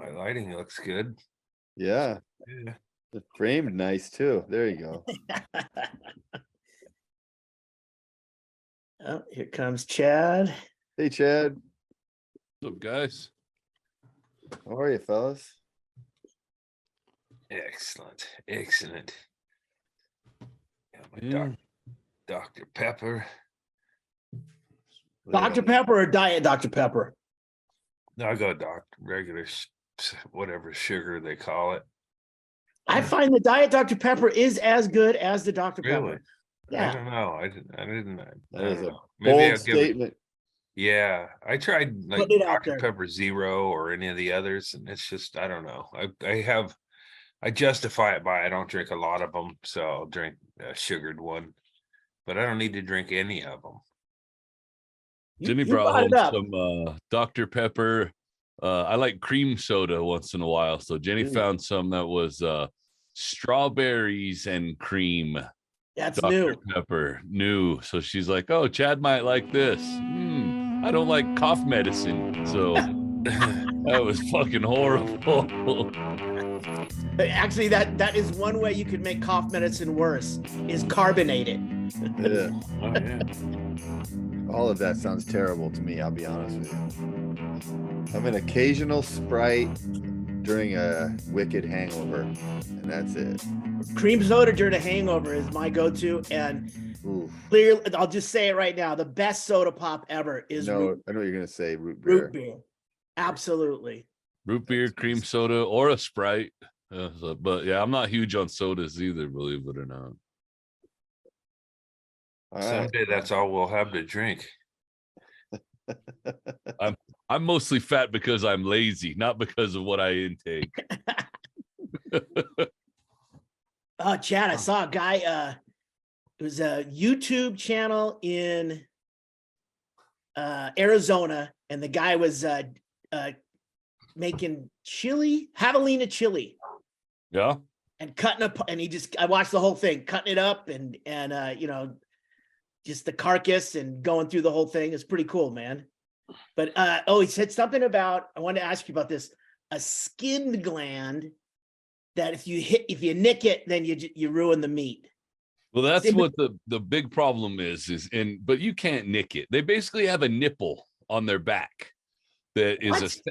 My lighting looks good. Yeah. Yeah. The framed nice too. There you go. Oh, here comes Chad. Hey, Chad. What's up, guys? How are you, fellas? Excellent. Excellent. Got my Yeah. Dr. Pepper. Dr. Pepper or Diet Dr. Pepper? No, I go regular, whatever sugar they call it. I find the Diet Dr. Pepper is as good as the Dr. Really? Pepper. I Yeah. don't know. I didn't. I That is don't a know. Maybe bold I'll give it. statement. Yeah, I tried like Put it out Dr. there. Pepper Zero or any of the others, and it's just I don't know. I justify it by I don't drink a lot of them, so I'll drink a sugared one, but I don't need to drink any of them. Jimmy You brought brought it up. home some Dr. Pepper. I like cream soda once in a while. So Jenny found some that was strawberries and cream. That's Dr. new. Pepper, new. So she's like, oh, Chad might like this. I don't like cough medicine. So that was fucking horrible. Actually, that is one way you could make cough medicine worse, is carbonate it. Yeah. Oh, yeah. All of that sounds terrible to me, I'll be honest with you. I'm an occasional Sprite during a wicked hangover, and that's it. Cream soda during a hangover is my go-to, and Oof. clearly, I'll just say it right now, the best soda pop ever is No, I know what you're gonna say, root beer. root beer. Absolutely. Root beer, cream soda, or a Sprite. But yeah, I'm not huge on sodas either, believe it or not. All right. Someday that's all we'll have to drink. I'm mostly fat because I'm lazy, not because of what I intake. Oh, Chad, I saw a guy, it was a YouTube channel in Arizona, and the guy was making Javelina chili. Yeah. And cutting up, and I watched the whole thing, cutting it up and you know, just the carcass and going through the whole thing. It's pretty cool, man. But he said something about, I wanted to ask you about this, a skinned gland that if you nick it, then you ruin the meat. Well, that's what the big problem is but you can't nick it. They basically have a nipple on their back that is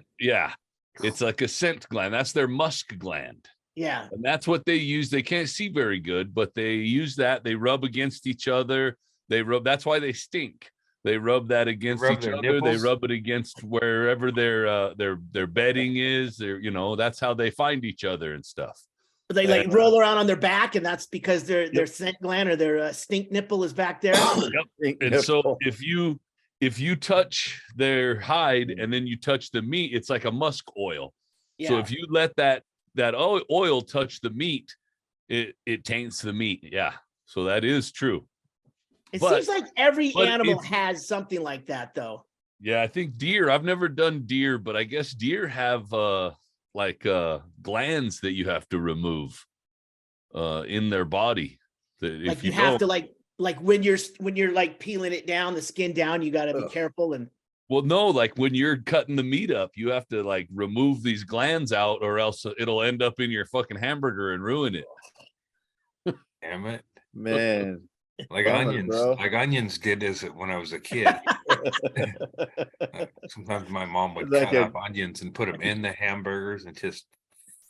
it's like a scent gland. That's their musk gland. Yeah. And that's what they use. They can't see very good, but they use that. They rub against each other. That's why they stink. They rub that against each other. Nipples? They rub it against wherever their bedding is. That's how they find each other and stuff. They like roll around on their back, and that's because their scent gland or their stink nipple is back there. Yep. And so if you touch their hide and then you touch the meat, it's like a musk oil. Yeah. So if you let that oil touch the meat, it taints the meat. Yeah. So that is true. It seems like every animal has something like that, though. Yeah, I think deer. I've never done deer, but I guess deer have glands that you have to remove in their body. That like you have to like when you're like peeling it down, the skin down, you got to be careful. And well, no, like when you're cutting the meat up, you have to like remove these glands out, or else it'll end up in your fucking hamburger and ruin it. Damn it, Man. like Bummer, onions, bro. like onions did this when I was a kid. Sometimes my mom would Like cut up onions and put them in the hamburgers and just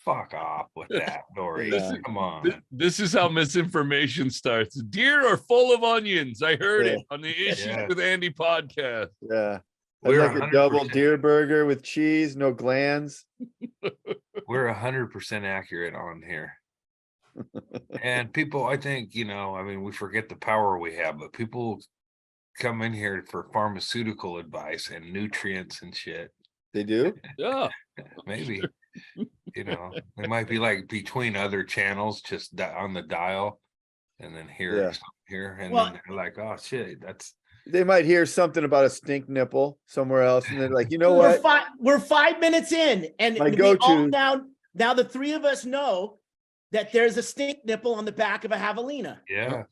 fuck off with that, Dory. Yeah. Come on. This is how misinformation starts. Deer are full of onions. I heard it on the Issues Yeah. with Andy podcast. Yeah. We're I'd like a double 100%. deer burger with cheese, no glands. We're 100% accurate on here. And people, I think, we forget the power we have, but people come in here for pharmaceutical advice and nutrients and shit. They do? Yeah. Maybe, they might be like between other channels, just on the dial, and then here, and then they're like, oh shit, They might hear something about a stink nipple somewhere else, and they're like, you know what? We're 5 minutes in, and My we go-to- all now the three of us know that there's a stink nipple on the back of a javelina. Yeah.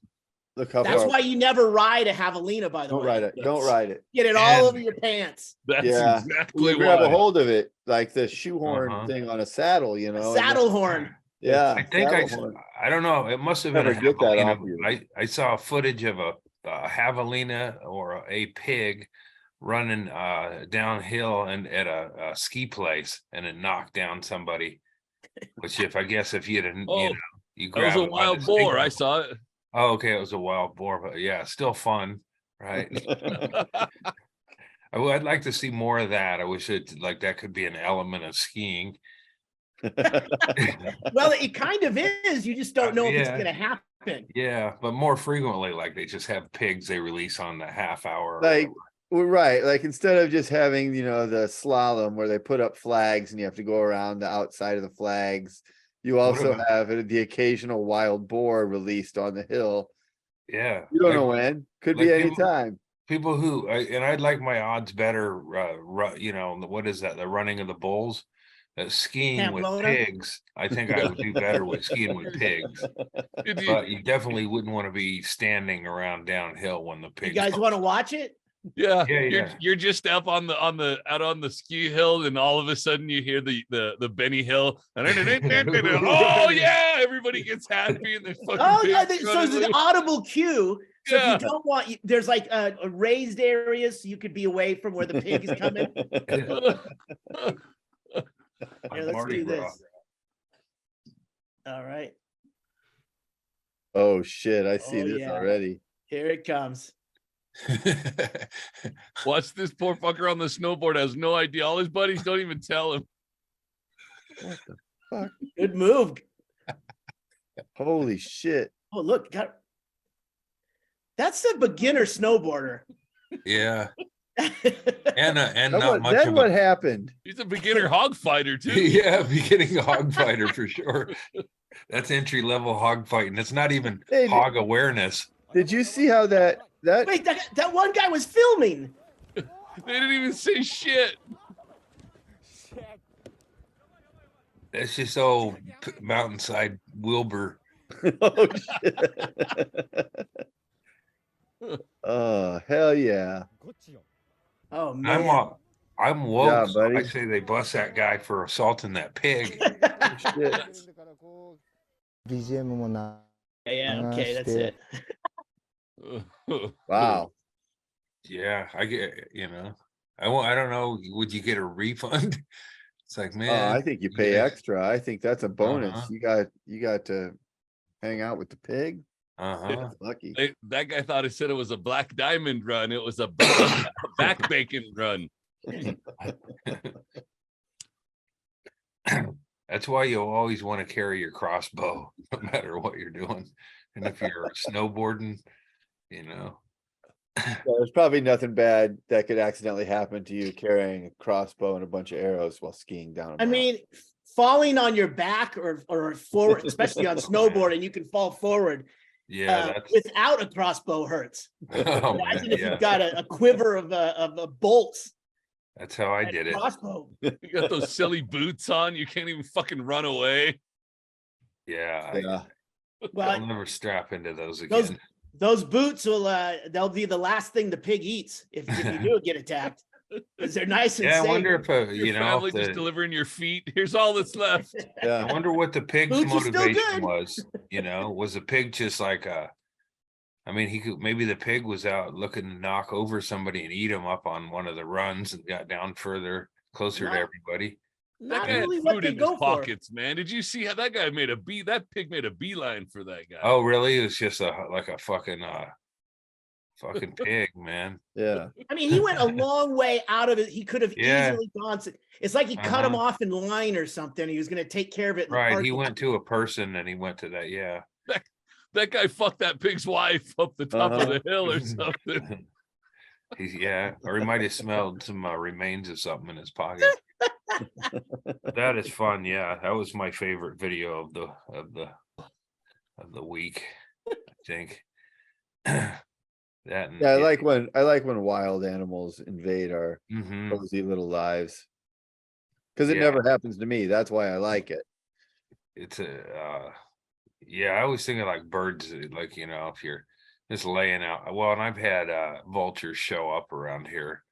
Look how That's far. why you never ride a javelina, by the Don't way. ride it. Don't ride it. Get it all And- over your pants. That's Yeah. exactly You grab a why. hold of it like the shoehorn Uh-huh. thing on a saddle, you know. and then- Saddle horn. Yeah. I think I saddle horn. don't know. It must have been a Never get that off javelina. you. I saw footage of a javelina or a pig running downhill and at a ski place, and it knocked down somebody. Which if you had, Oh, you know, you That was grab a it by the wild boar. signal. I saw it. Oh, okay, it was a wild boar, but yeah, still fun, right? I'd like to see more of that. I wish that could be an element of skiing. Well, it kind of is. You just don't know if it's Yeah. going to happen. Yeah, but more frequently, like they just have pigs they release on the half hour. or Like, whatever. well, right. Like instead of just having, you know, the slalom where they put up flags and you have to go around the outside of the flags, you also about- have the occasional wild boar released on the hill. Yeah, You don't like- know when. Could be like any people- time. People who and I'd like my odds better. You know, what is that? The running of the bulls. Skiing with Pamplona? pigs. I think I would do better with skiing with pigs. Did you- But you definitely wouldn't want to be standing around downhill when the You pigs. guys want to watch it? Yeah, Yeah. You're just up on the out on the ski hill, and all of a sudden you hear the Benny Hill. Oh yeah, everybody gets happy and they fucking. Oh, yeah. pigs So running there's an loose. audible cue. So Yeah. if you don't want, there's like a raised area so you could be away from where the pig is coming. Here, let's Mardi do Gras. this. All right, Oh shit, I see Oh, this yeah. already. here it comes. Watch this poor fucker on the snowboard has no idea. All his buddies don't even tell him. What the Good move. holy shit. Oh, look, that's a beginner snowboarder. Yeah, and Then not what, much then of what a happened? He's a beginner hog fighter too. yeah, beginning a hog fighter for sure. That's entry level hog fighting. It's not even Hey, hog awareness. Did you see how that Wait, that one guy was filming. They didn't even say shit. That's just old mountainside Wilbur. oh shit. Oh hell yeah. Oh man. I'm woke. Yeah, So I buddy. say they bust that guy for assaulting that pig. Shit. Yeah, okay, that's it. Wow. Yeah, I get, I don't know. Would you get a refund? It's like, man, I think you pay yeah. extra. I think that's a bonus. Uh-huh. You got to hang out with the pig. Uh-huh. Lucky. That guy thought it said it was a black diamond run. It was a back bacon run. That's why you always want to carry your crossbow, no matter what you're doing. And if you're snowboarding, Well, there's probably nothing bad that could accidentally happen to you carrying a crossbow and a bunch of arrows while skiing down. a I mountain. mean, falling on your back or forward, especially on snowboard, and you can fall forward yeah, that's without a crossbow hurts. oh, man, Imagine if yeah, you've got a quiver of bolts. that's how I and did it. Crossbow. You got those silly boots on. You can't even fucking run away. Yeah, yeah. I'll Well, never strap into those those again. those boots will they'll be the last thing the pig eats if you do get attacked. Because they're nice and Yeah, I safe. wonder if Your family just delivering your feet. Here's all that's left. I Yeah. wonder what the pig's Boots are still motivation good. was. Was the pig just like maybe the pig was out looking to knock over somebody and eat him up on one of the runs and got down closer to No. everybody. Not That guy had really what food they in his go for. pockets, man. Did you see how that guy that pig made a beeline for that guy? Oh, really? It was just a fucking pig, man. Yeah. I mean, he went a long way out of it. He could have Yeah. easily gone. It's like he cut him Uh-huh. off in line or something. He was going to take care of it. In the Right. He parking went to a person and he went to that. Yeah. That guy fucked that pig's wife up the top of the hill or something. Or he might have smelled some remains of something in his pocket. That is fun. Yeah, that was my favorite video of the week. I think. That and, Yeah, I like when wild animals invade our Mhm. cozy little lives. Because it Yeah. never happens to me. That's why I like it. It's I always think of like birds, like if you're just laying out. Well, and I've had vultures show up around here.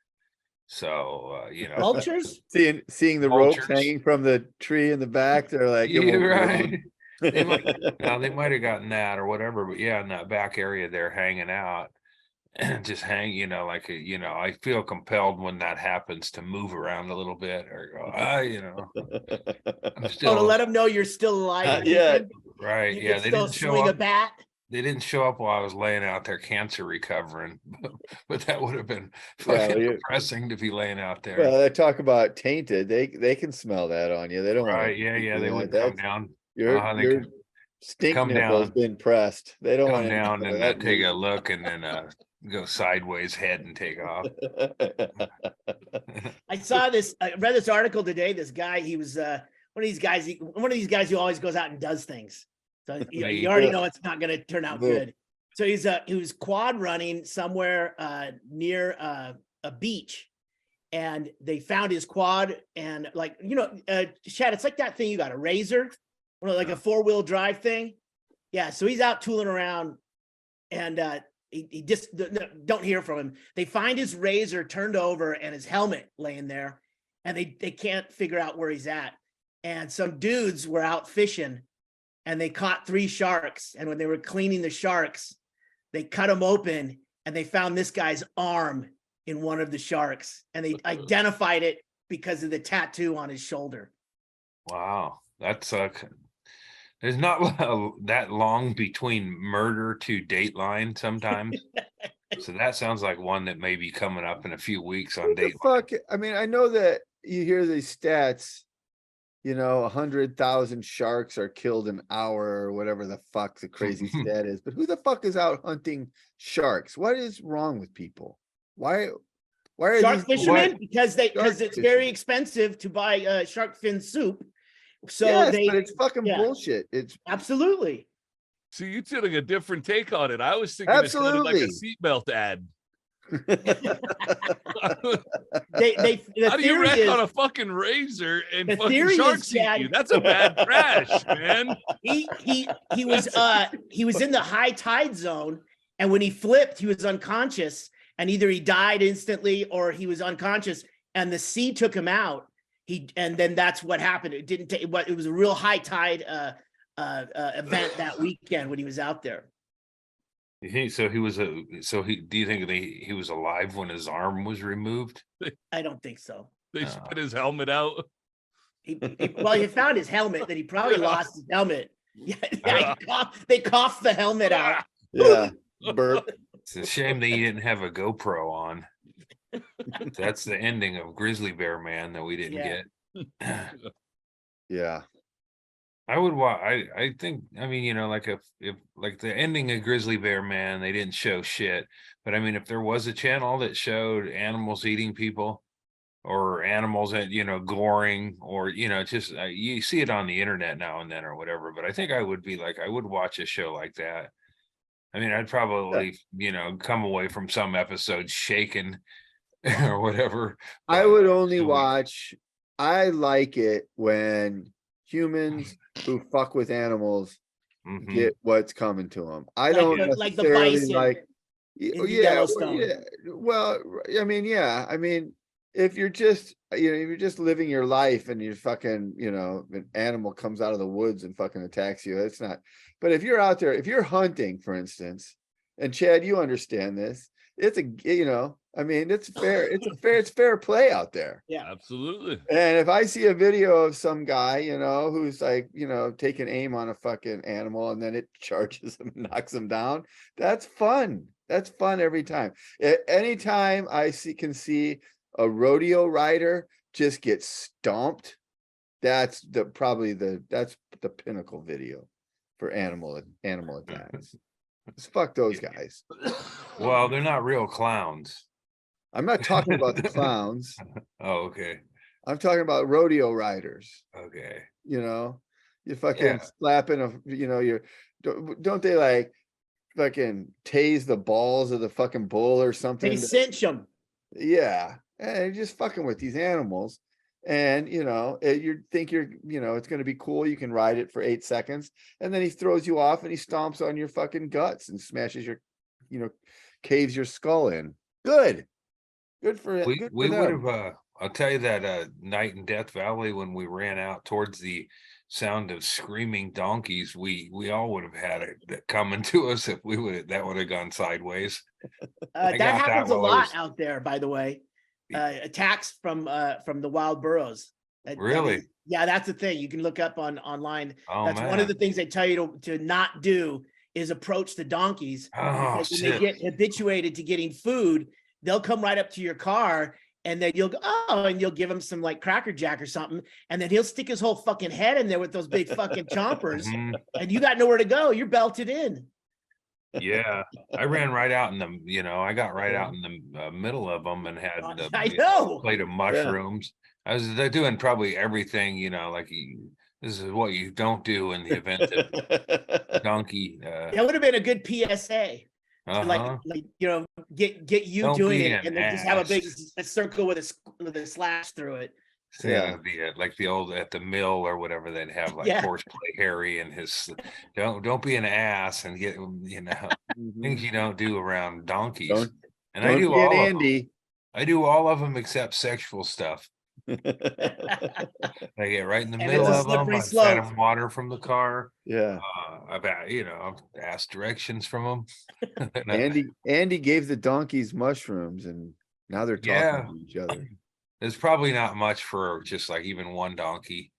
So you know, Vultures? Seeing the ropes Vultures. hanging from the tree in the back, they're like, it yeah, won't be right. They might, long. they might have gotten that or whatever, but yeah, in that back area they're hanging out and just hang, like I feel compelled when that happens to move around a little bit or go, I'm Oh, to still let them know you're still alive. Not and yet. kicking? right. You Yeah, can they still didn't show swing a up. bat. They didn't show up while I was laying out there cancer recovering, but that would have been Yeah, fucking well, depressing to be laying out there. Well, they talk about tainted. They can smell that on you. They don't want Right. to. Yeah. They wouldn't come down. They Your stink come nipple's down. been pressed. They don't want Come any down part of and that take a meat. look and then go sideways head and take off. I saw this. I read this article today. This guy, he was one of these guys. One of these guys who always goes out and does things. So you already know it's not going to turn out good. So he was quad running somewhere near a beach, and they found his quad and Chad, it's like that thing you got, a razor, like a 4-wheel drive thing. Yeah, so he's out tooling around, and he just don't hear from him. They find his razor turned over and his helmet laying there, and they can't figure out where he's at. And some dudes were out fishing, and they caught 3 sharks. And when they were cleaning the sharks, they cut them open, and they found this guy's arm in one of the sharks, and they identified it because of the tattoo on his shoulder. Wow, that's there's not that long between murder to Dateline sometimes. So that sounds like one that may be coming up in a few weeks on Dateline. Fuck, I mean, I know that you hear these stats, 100,000 sharks are killed an hour or whatever the fuck the crazy stat is. But who the fuck is out hunting sharks? What is wrong with people? Why are Shark these fishermen? Because it's fishermen. very expensive to buy shark fin soup. So yes, but it's fucking bullshit. It's absolutely. So you took a different take on it. I was thinking it sounded like a seatbelt ad. How do you wreck on a fucking razor and fucking sharks eat you? That's a bad crash, man. He was in the high tide zone, and when he flipped, he was unconscious, and either he died instantly or he was unconscious, and the sea took him out. And then that's what happened. It didn't take, but it was a real high tide event that weekend when he was out there. Do you think he was alive when his arm was removed? I don't think so. They spit his helmet out. He found his helmet, then he probably lost his helmet. Yeah, they coughed the helmet out. Yeah, burp. It's a shame that he didn't have a GoPro on. That's the ending of Grizzly Bear Man that we didn't get. Yeah. I would watch. I think. I mean, like if like the ending of Grizzly Bear Man, they didn't show shit. But I mean, if there was a channel that showed animals eating people, or animals that goring, or just you see it on the internet now and then or whatever. But I think I would watch a show like that. I mean, I'd probably come away from some episodes shaken or whatever. I would only watch. I like it when humans who fuck with animals get what's coming to them. I don't like the necessarily bison like. Yellowstone. Well, I mean, if you're just living your life and you're fucking, an animal comes out of the woods and fucking attacks you, it's not. But if you're out there, if you're hunting, for instance, and Chad, you understand this, it's it's fair. It's fair play out there. Yeah, absolutely. And if I see a video of some guy, who's like, taking aim on a fucking animal and then it charges him and knocks him down, that's fun. That's fun every time. Anytime I can see a rodeo rider just get stomped, that's the pinnacle video for animal attacks. Fuck those guys. Well, they're not real clowns. I'm not talking about the clowns. Oh, okay. I'm talking about rodeo riders. Okay. You fucking slapping don't they like fucking tase the balls of the fucking bull or something? They cinch them. Yeah. And you're just fucking with these animals. And you think it's going to be cool. You can ride it for 8 seconds, and then he throws you off and he stomps on your fucking guts and smashes your caves your skull in. Good for it. We Good we for would them. have I'll tell you that night in Death Valley when we ran out towards the sound of screaming donkeys, we all would have had it coming to us if we would that would have gone sideways. I That got that happens a while I lot was- out there, by the way. Attacks from the wild burros. Really? Yeah, that's the thing. You can look up online. Oh That's man. one of the things they tell you to not do is approach the donkeys. Oh Because when they shit. get habituated to getting food, they'll come right up to your car and then you'll go, oh, and you'll give him some like Cracker Jack or something. And then he'll stick his whole fucking head in there with those big fucking chompers. Mhm. And you got nowhere to go. You're belted in. Yeah, I ran right out in I got right out in the middle of them and had I know. plate of mushrooms. They're doing probably everything, like this is what you don't do in the event that donkey. That would have been a good PSA. Uh-huh. Like get you Don't doing be it an and then just have a big ass. circle with a slash through it. Yeah, like the old at the mill or whatever, they'd have like Yeah. horseplay Harry and his don't be an ass and get things you don't do around donkeys. Don't- and I Don't do get all of them. Andy. I do all of them except sexual stuff. I get right in the And middle it's a of them. slippery I've fed slope. them water from the car. Yeah. I've asked directions from them. Andy gave the donkeys mushrooms and now they're talking Yeah. to each other. There's probably not much for just like even one donkey.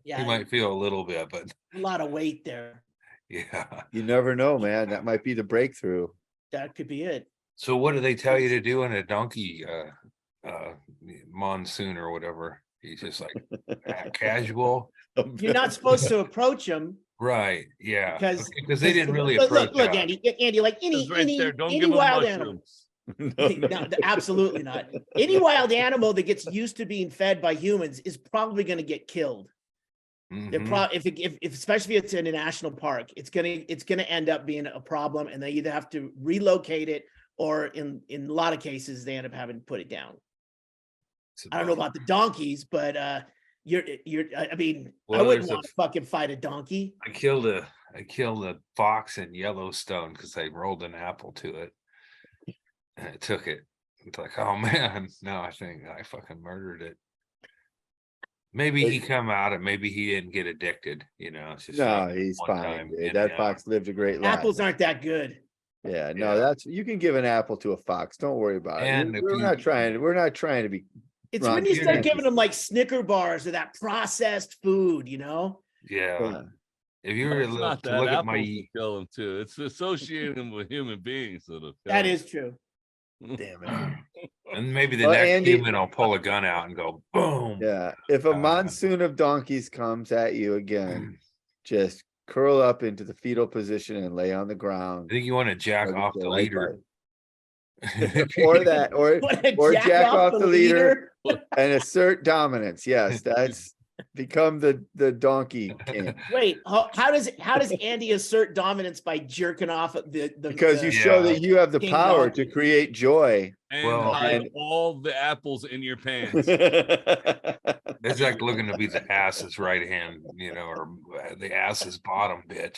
Yeah, You might feel a little bit, but a lot of weight there. yeah. You never know, man. That might be the breakthrough. That could be it. So what do they tell you to do in a donkey monsoon or whatever? He's just like casual. You're not supposed to approach them Right. Yeah. because they didn't really look, approach look, us. Andy, like It's right there. Don't any give them wild mushrooms. animal. No. No, absolutely not. Any wild animal that gets used to being fed by humans is probably going to get killed. They're Mhm. if especially if it's in a national park, it's gonna end up being a problem, and they either have to relocate it or in a lot of cases they end up having to put it down. It's a I don't know bummer. about the donkeys, but I mean, I Well, wouldn't there's a- want to fucking fight a donkey. I killed a fox in Yellowstone because I rolled an apple to it. And it took it. It's like, oh man, no, I think I fucking murdered it. Maybe he come out and maybe he didn't get addicted, It's just No, like he's one fine. time Dude. in That and fox lived a great life. Apples aren't that good. Yeah, no, Yeah. you can give an apple to a fox. Don't worry about And it. if We're you- not trying to be. It's Ron, when you you're start gonna- giving them like Snicker bars or that processed food, Yeah. Yeah. If you were It's to not that. look at Apples my will kill them too. It's associating them with human beings. That is true. Damn it. and maybe the Well, next Andy- human will pull a gun out and go boom. Yeah. If a Uh, monsoon of donkeys comes at you again, just curl up into the fetal position and lay on the I ground. think you want to jack Or off just the go right leader. Or that, or Wanna jack off the leader and assert dominance. Yes, that's become the donkey king. Wait, how does Andy assert dominance by jerking off the Because you the- show Yeah. that you have the King power donkey. to create joy. And Well, hide and- all the apples in your pants. It's like looking to be the ass's right hand, or the ass's bottom bitch.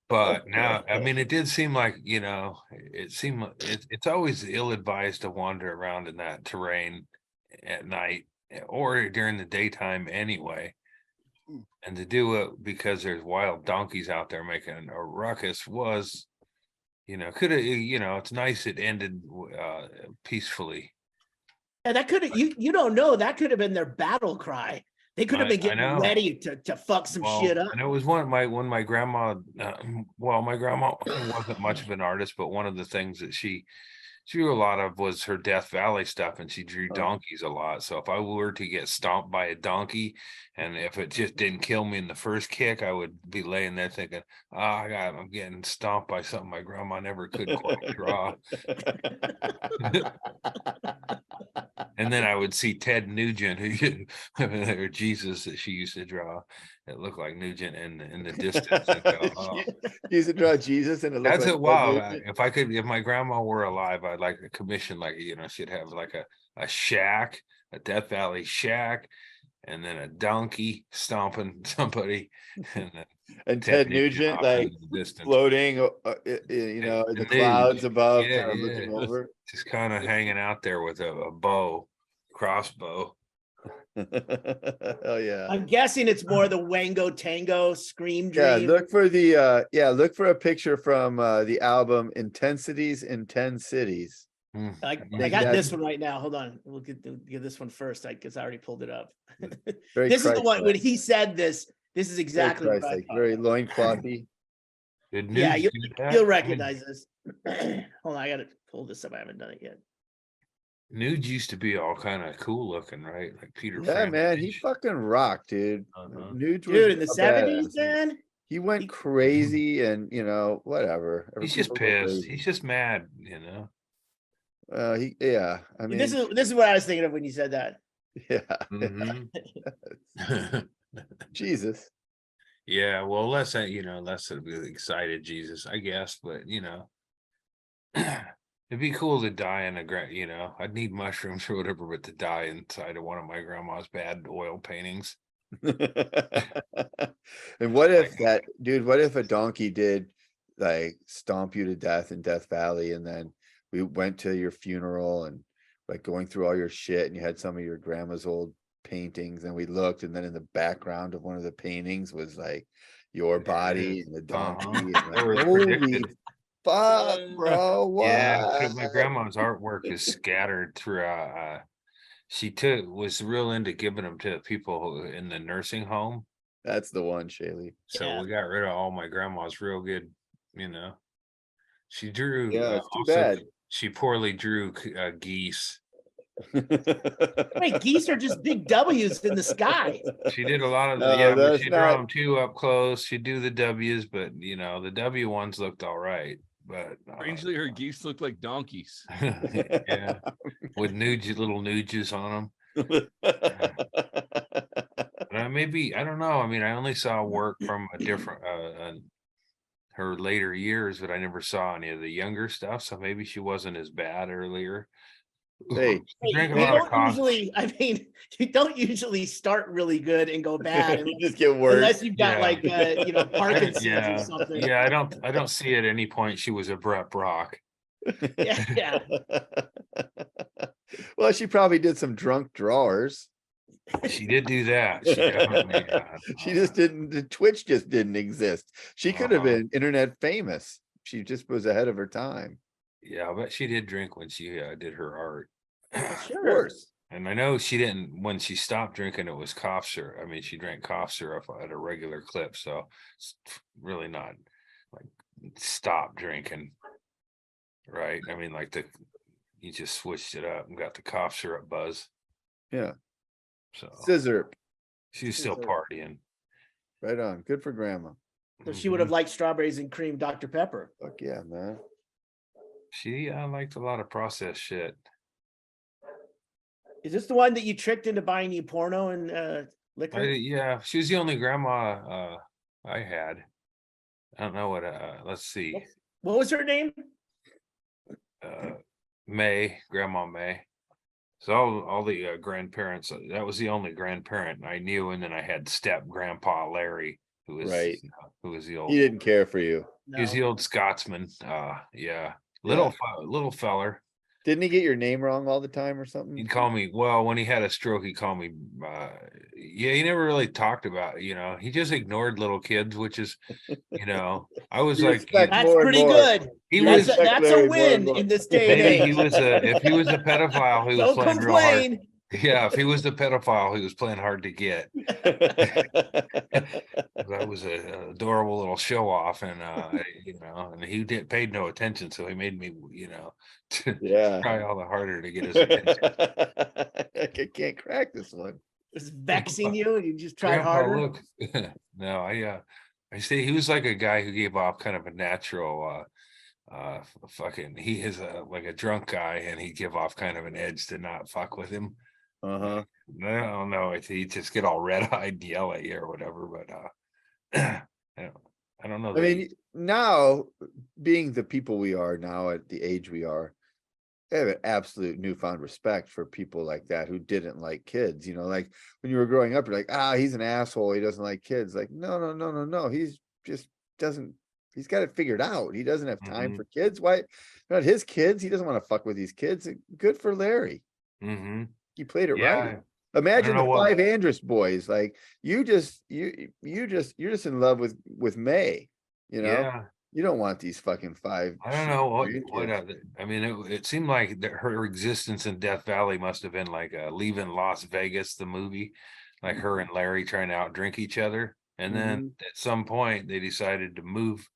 But now, I mean, it did seem like, it seemed it's always ill-advised to wander around in that terrain at night or during the daytime anyway. And to do it because there's wild donkeys out there making a ruckus was, could have, it's nice it ended peacefully. And that could have you don't know, that could have been their battle cry. They could have I been getting know. ready to fuck some shit up. And it was when my grandma, my grandma wasn't much of an artist, but one of the things that she drew a lot of was her Death Valley stuff, and she drew donkeys a lot. So if I were to get stomped by a donkey, and if it just didn't kill me in the first kick, I would be laying there thinking, I'm getting stomped by something my grandma never could quite draw. And then I would see Ted Nugent, or Jesus that she used to draw. It looked like Nugent in the distance. And go, oh. You used to draw Jesus and it looked That's like it. Wow. Ted If my grandma were alive, I'd like to commission, she'd have like a shack, a Death Valley shack, and then a donkey stomping somebody, and then And Ted Ted Nugent Nugent off like in the distance. floating, you know, in The the clouds Nuge. above, Yeah, kind of yeah. looking over. Just kind of hanging out there with a bow, crossbow. Oh yeah. I'm guessing it's more the Wango Tango Scream Yeah, Dream. look for a picture from the album Intensities in 10 Cities. I think got that's- this one right now. Hold on. We'll get this one first. Because I already pulled it up. Very This is the one when Christ-like. he said this. This is exactly what I Christ-like, thought. very loinclothy. Did Yeah, Nuge do that? you'll I mean, recognize this. Hold on, I gotta pull this up. I haven't done it yet. Nuge used to be all kind of cool looking, right? Like Peter. Yeah, man, he Frankenstein. fucking rocked, dude. Uh-huh. Nuge was Dude, in the a 70s, badass. man. He went crazy, and you know, whatever. He's just People go pissed. crazy. He's just mad, you know. Yeah. I mean, This is what I was thinking of when you said that. yeah. Mhm. Jesus. Yeah, well, less a really excited Jesus, I guess, but you know, it'd be cool to die in I'd need mushrooms or whatever, but to die inside of one of my grandma's bad oil paintings. And what if what if a donkey did like stomp you to death in Death Valley, and then we went to your funeral and like going through all your shit, and you had some of your grandma's old paintings, and we looked, and then in the background of one of the paintings was like your body and the donkey. And like, It was holy predicted. fuck, bro. What? Yeah, my grandma's artwork is scattered throughout. She was real into giving them to people in the nursing home. That's the one, Chaille. So Yeah. we got rid of all my grandma's real good, you know. She drew. Yeah, it's too also, bad. She poorly drew geese. Wait, geese are just big W's in the sky. She did a lot of No, but that's she draw not- them too up close. She'd do the W's, but you know the W ones looked all right. But Strangely, her geese look like donkeys. yeah, with little nuges on them. Maybe I don't know. I mean, I only saw work from a different her later years, but I never saw any of the younger stuff. So maybe she wasn't as bad earlier. Hey, She drank a You lot of don't coffee. usually, I mean, you don't usually start really good and go bad you just get worse. unless you've got Yeah. like Parkinson's Yeah, or something. yeah. I don't see at any point she was a Brett Brock. Yeah. Well, she probably did some drunk drawers. She did do that. She definitely. She just didn't. The Twitch just didn't exist. She could have Uh-huh. been internet famous. She just was ahead of her time. Yeah, I bet she did drink when she did her art. Of Sure. course. And I know she didn't when she stopped drinking. It was cough syrup. I mean, she drank cough syrup at a regular clip, so it's really not like stop drinking, right? I mean, like you just switched it up and got the cough syrup buzz. Yeah. So Scissor. she's still Scissor. partying. Right on. Good for grandma. So she would have liked strawberries and cream Dr. Pepper. Fuck yeah, man. She liked a lot of processed shit. Is this the one that you tricked into buying you porno and liquor? Yeah, she was the only grandma I had. I don't know what. Let's see. What was her name? Grandma May. So all the grandparents. That was the only grandparent I knew, and then I had step grandpa Larry, who was Right. Who was the old. He didn't care for you. He was the old Scotsman. Yeah, little feller. Didn't he get your name wrong all the time or something? He'd call me. Well, when he had a stroke, he'd call me. He never really talked about. He just ignored little kids, which is, I was You like, expect That's more and pretty more. good. he That's was. a, that's Larry a more and win more. in this day and Maybe age. he was if he was a pedophile, he was Don't playing real hard. complain. Yeah, if he was the pedophile, he was playing hard to get. I was a adorable little show off, and and he paid no attention, so he made me, Yeah. try all the harder to get his attention. I can't crack this one. It's vexing you and you just try Grandpa, harder. look. No, I say he was like a guy who gave off kind of a natural he is like a drunk guy, and he'd give off kind of an edge to not fuck with him. Uh-huh. I don't know if he just get all red-eyed and yell at you or whatever, but I don't know. I mean, now being the people we are now at the age we are, I have an absolute newfound respect for people like that who didn't like kids. You know, like when you were growing up, you're like, he's an asshole. He doesn't like kids. Like, no. He's just doesn't. He's got it figured out. He doesn't have time for kids. Why? They're not his kids. He doesn't want to fuck with these kids. Good for Larry. He played it right. Imagine the five Andrist boys. Like you're just in love with May. You know. Yeah. You don't want these fucking five. I don't know what I mean, it seemed like her existence in Death Valley must have been like Leaving Las Vegas, the movie, like her and Larry trying to outdrink each other. And then at some point they decided to move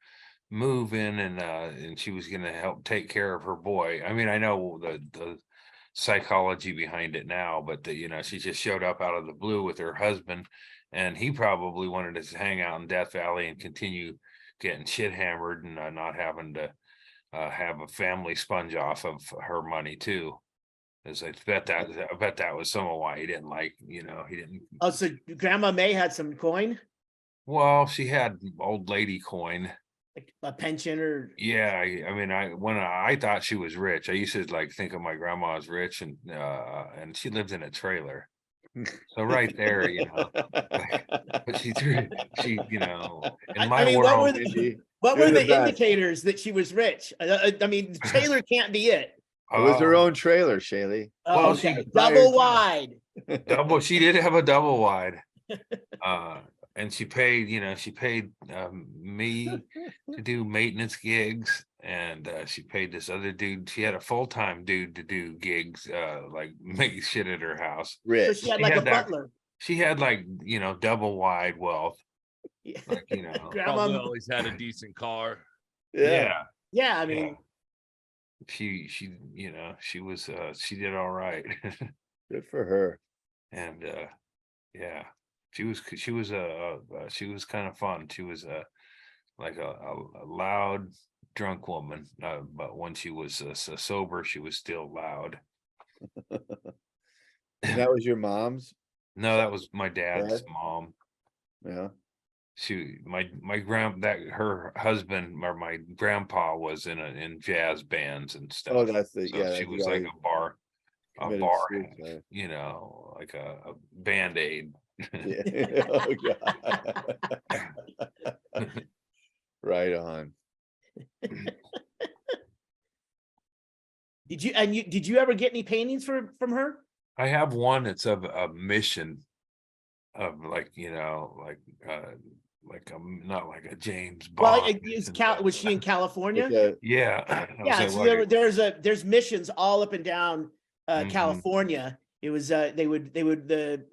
in and she was going to help take care of her boy. I mean, I know the psychology behind it now, but she just showed up out of the blue with her husband, and he probably wanted to hang out in Death Valley and continue getting shit hammered and not having to have a family sponge off of her money too. As I bet that was some of why he didn't like, he didn't. Oh, so Grandma May had some coin? Well, she had old lady coin. Like a pension or? Yeah, I mean, when I thought she was rich, I used to like think of my grandma as rich, and she lived in a trailer. So right there, but she, in my world, what were the indicators that she was rich? I mean, the trailer can't be it. It was her own trailer, Chaille. Oh, okay. Double wide. She did have a double wide. And she paid me to do maintenance gigs, and she paid this other dude. She had a full-time dude to do gigs, like make shit at her house. Rich. So she had like a butler. She had like double wide wealth. Yeah. Like, Grandma always had a decent car. Yeah. I mean, she was she did all right. Good for her. And she was kind of fun. She was like a loud drunk woman, but when she was sober, she was still loud. And that was your mom's? No, that was my dad's mom. Yeah. Her husband or my grandpa was in jazz bands and stuff. Oh, that's the she was like a bar, like a Band-Aid. Yeah. Oh, God. Right on. Did you ever get any paintings from her? I have one. It's of a mission of like not like a James Bond. Well, was she in California? Yeah. So there's missions all up and down California. It was the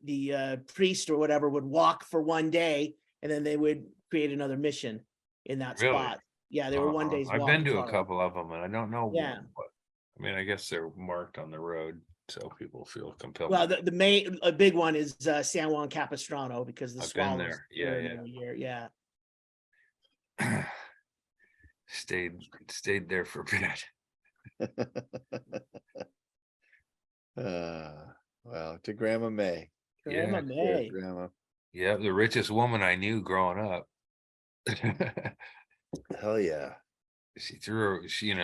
priest or whatever would walk for one day, and then they would create another mission in that spot. Yeah, they were one day's walk. I've been to a couple of them, and I don't know. Yeah. I mean, I guess they're marked on the road, so people feel compelled. Well, the main big one is San Juan Capistrano, because the swallows been there. Yeah. every year. Yeah. Stayed there for a bit. Well, to Grandma May. Grandma May. Grandma. Yeah, the richest woman I knew growing up. Hell yeah. She threw, but she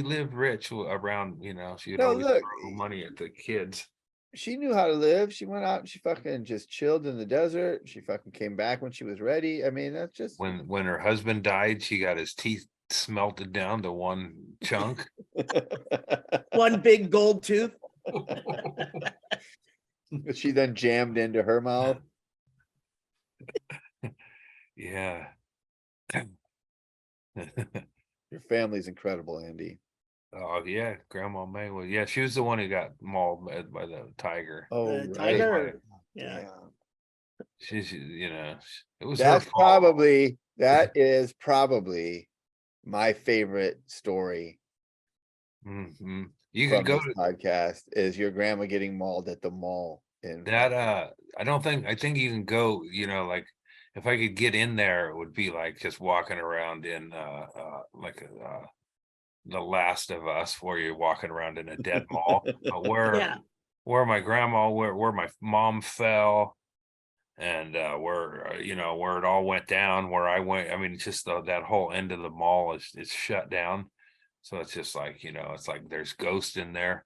lived rich around, she'd always throw money at the kids. She knew how to live. She went out and she fucking just chilled in the desert. She fucking came back when she was ready. I mean, that's just when her husband died, she got his teeth smelted down to one chunk. One big gold tooth. She then jammed into her mouth. Yeah. Your family's incredible, Andy. Oh yeah, Grandma May was. Yeah, she was the one who got mauled by the tiger. Oh, right. Tiger. Yeah. She's, it was. That is probably my favorite story. Mm-hmm. You can go to podcast is your grandma getting mauled at the mall. I think you can go, like if I could get in there, it would be like just walking around in The Last of Us, where you're walking around in a dead mall. Where my grandma, where my mom fell, and where it all went down, where I went. I mean, just that whole end of the mall is shut down. So it's just like, it's like there's ghosts in there.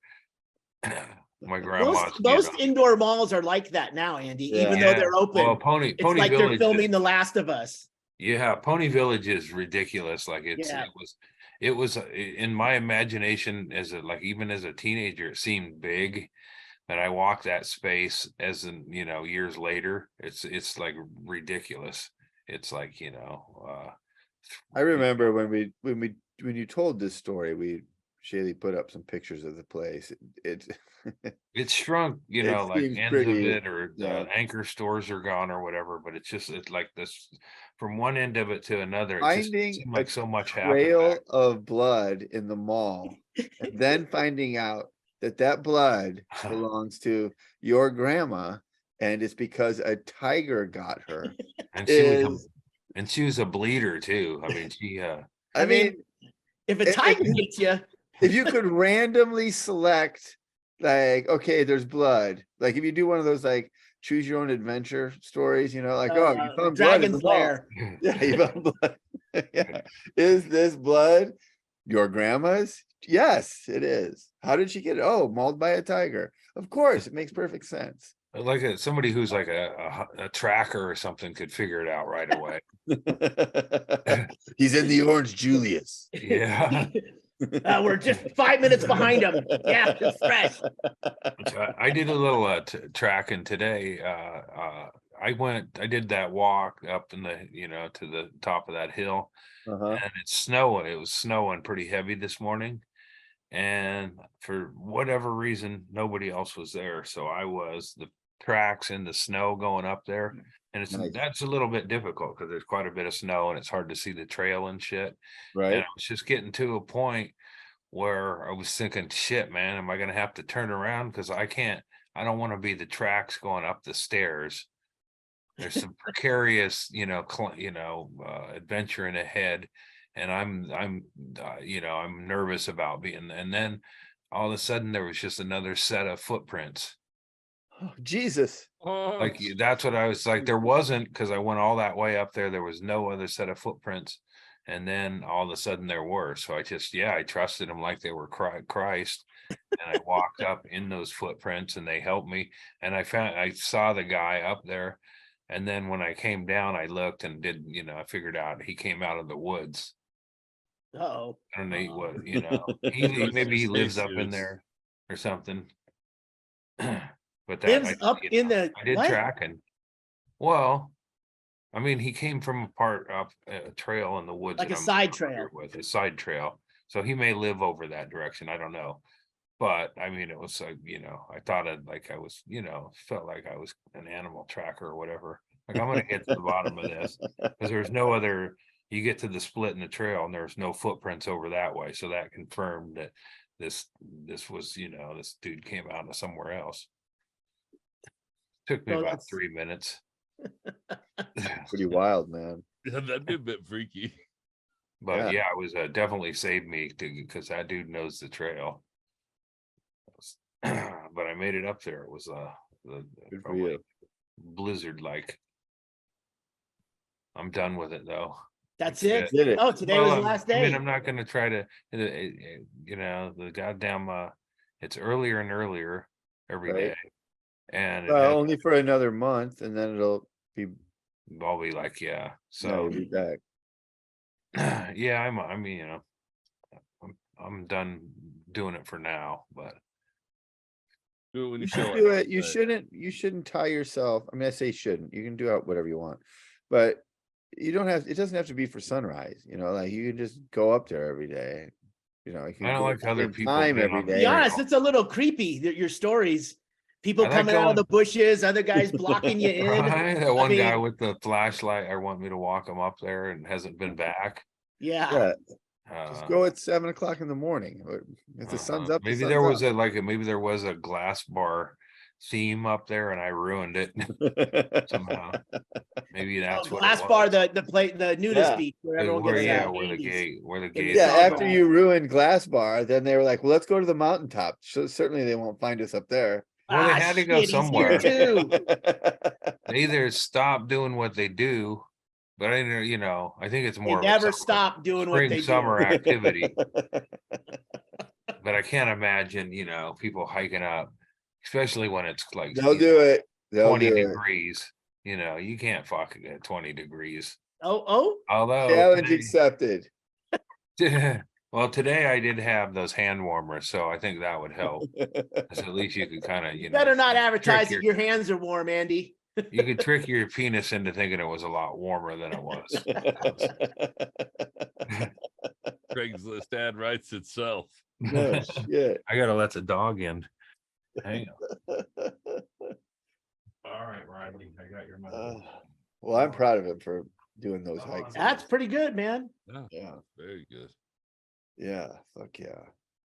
My grandma's, Most indoor malls are like that now, Andy, even though they're open. Well, Pony it's like Village, they're filming The Last of Us. Yeah, Pony Village is ridiculous. Like it was in my imagination even as a teenager, it seemed big. And I walked that space as in, years later, it's like ridiculous. It's like, I remember when you told this story, Chaille put up some pictures of the place. It's shrunk, It like seems ends pretty- of it, or the anchor stores are gone or whatever, but it's like this from one end of it to another. It just Finding seemed a like so much happened trail back. of blood in the mall, and then finding out that blood belongs to your grandma, and it's because a tiger got her. And is- she was a bleeder too. I mean, I mean, if a tiger gets you, if you could randomly select, like, okay, there's blood. Like if you do one of those like choose your own adventure stories, like, oh, you found blood in the Dragon's mall. Lair. Yeah, you found blood. Yeah. Is this blood your grandma's? Yes, it is. How did she get it? Oh, mauled by a tiger. Of course, it makes perfect sense. like somebody who's like a tracker or something could figure it out right away. He's in the Orange Julius. Yeah. We're just 5 minutes behind him. Yeah, it's fresh. So I did a little tracking today. I did that walk up in the, to the top of that hill, and it's snowing. It was snowing pretty heavy this morning. And for whatever reason, nobody else was there. So I was the tracks in the snow going up there. And that's a little bit difficult because there's quite a bit of snow and it's hard to see the trail and shit. Right. And I was just getting to a point where I was thinking, shit, man, am I going to have to turn around? Because I don't want to be the tracks going up the stairs. There's some precarious, adventuring ahead. And I'm nervous about being, and then all of a sudden there was just another set of footprints. Oh, Jesus. Like that's what I was like. There wasn't, because I went all that way up there. There was no other set of footprints. And then all of a sudden there were. So I trusted them like they were Christ. And I walked up in those footprints and they helped me. And I saw the guy up there. And then when I came down, I looked and I figured out he came out of the woods. Oh, I don't know what, maybe he lives up in there or something. But lives up in the. I did tracking. Well, I mean, he came from a part up a trail in the woods, like a side trail. With a side trail, so he may live over that direction. I don't know, but I mean, it was I thought it like I was, felt like I was an animal tracker or whatever. Like I'm gonna get to the bottom of this because there's no other. You get to the split in the trail and there's no footprints over that way. So that confirmed that this was, this dude came out of somewhere else. Took me about 3 minutes. Pretty wild, man. Yeah, that'd be a bit freaky. But yeah, it was definitely saved me because that dude knows the trail. But I made it up there. It was blizzard like. I'm done with it though. That's it. Did it. Oh, today was the last day. I mean, I'm not going to try to, the goddamn, it's earlier and earlier every day. And only for another month, and then I'll be like, yeah. So we'll be back. Yeah, I'm done doing it for now, but Do it when You you should do it. You shouldn't tie yourself. I mean, I say shouldn't. You can do out whatever you want, but you don't have. It doesn't have to be for sunrise. Like you can just go up there every day. You can I don't like other people time being every on To day. be honest, it's a little creepy. Your stories, people I like coming out going- of the bushes, other guys blocking you in. Right? That one guy mean- with the flashlight, I want me to walk him up there and hasn't been back. Yeah. Just go at 7 o'clock in the morning. If the sun's up, the maybe sun's there was up. maybe there was a glass bar theme up there and I ruined it somehow. Maybe that's what Glass it bar, was. the nudist beach where everyone gets where the 80s. gate Yeah, Yeah, after you ruined Glass Bar, then they were like, well, let's go to the mountaintop. So certainly they won't find us up there. Well, they had to go shit, he's here somewhere. too. They either stop doing what they do but I know, you know, I think it's They more of a never summer- stop doing what spring, they summer do. activity. But I can't imagine, you know, people hiking up, especially when it's like They'll you do know, it. They'll 20 do it. degrees. You know, you can't fuck it at 20 degrees. Oh, Although Challenge today, accepted. well, today I did have those hand warmers, so I think that would help. 'Cause at least you could kind of, you you know, better not trick advertise that your hands are warm, Andy. you could trick your penis into thinking it was a lot warmer than it was. Craigslist ad writes itself. No shit. I gotta let the dog in. Hang on. All right, Rodney, I got your money. Well, I'm proud of him for doing those hikes. That's pretty good, man. Yeah, Yeah. very good. Yeah. Fuck yeah.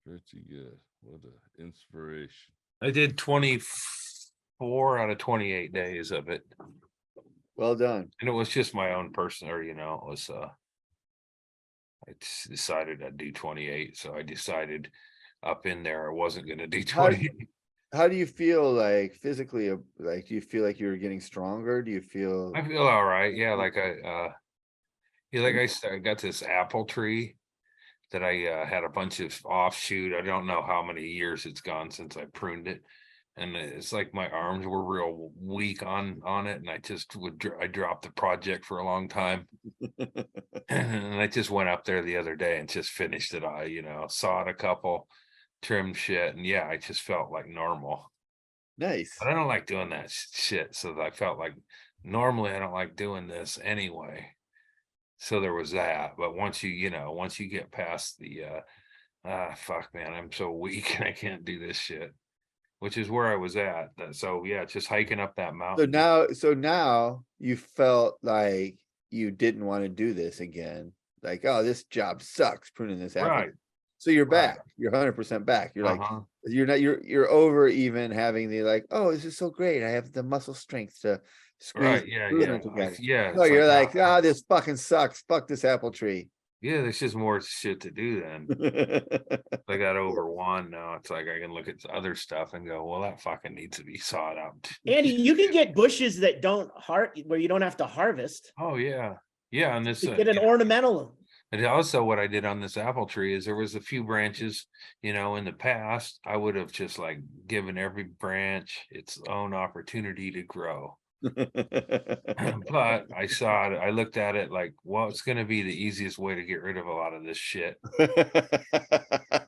Pretty good. What an inspiration. I did 24 out of 28 days of it. Well done. And it was just my own person, or you know, it was I just decided I'd do 28. So I decided up in there I wasn't gonna do How- 28. How do you feel like physically? Like, do you feel like you're getting stronger? Do you feel? I feel all right. Yeah, like I got this apple tree that I had a bunch of offshoot. I don't know how many years it's gone since I pruned it. And it's like my arms were real weak on it, and I just I dropped the project for a long time. And I just went up there the other day and just finished it. I, you know, sawed a couple, trimmed shit, and yeah, I just felt like normal. Nice. But I don't like doing that shit. So I felt like normally I don't like doing this anyway. So there was that. But once you know, once you get past the fuck man, I'm so weak and I can't do this shit. Which is where I was at. So yeah, just hiking up that So mountain. now you felt like you didn't want to do this again. Like, oh, this job sucks pruning this apple. Right. So you're Right. back. You're 100% back. You're like, Uh-huh. you're over even having the like, oh, this is so great. I have the muscle strength to squeeze Right. the Yeah. pruner Yeah. together. Yeah. No, it's you're like, like, ah, this fucking sucks. Fuck this apple tree. yeah, there's just more shit to do then. I got over one. Now it's like I can look at the other stuff and go, well, that fucking needs to be sawed out. Andy, you can get bushes that don't where you don't have to harvest. Oh yeah. Yeah. And this You get an ornamental. and also what I did on this apple tree is there was a few branches, you know, in the past, I would have just like given every branch its own opportunity to grow. But I saw it, I looked at it like, well, it's going to be the easiest way to get rid of a lot of this shit.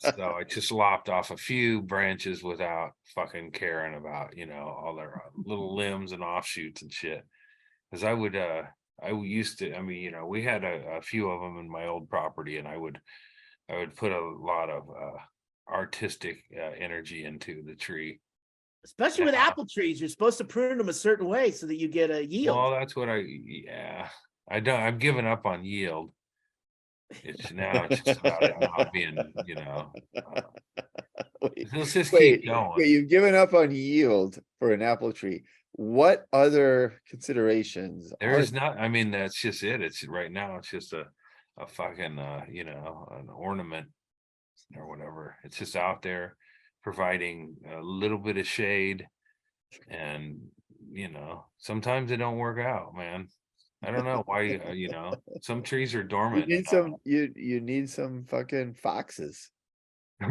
So I just lopped off a few branches without fucking caring about, you know, all their little limbs and offshoots and shit. Because I used to, I mean, you know, we had a few of them in my old property, and I would put a lot of artistic energy into the tree. Especially with Yeah. apple trees, you're supposed to prune them a certain way so that you get a yield. Well, that's what I've given up on yield. It's just about it not being, you know, let's just keep going. Wait, you've given up on yield for an apple tree. What other considerations? There's not, I mean, that's just it. It's right now, it's just a fucking, you know, an ornament or whatever. It's just out there providing a little bit of shade. And, you know, sometimes it don't work out, man. I don't know why, you know, some trees are You dormant. need some. You need some fucking foxes.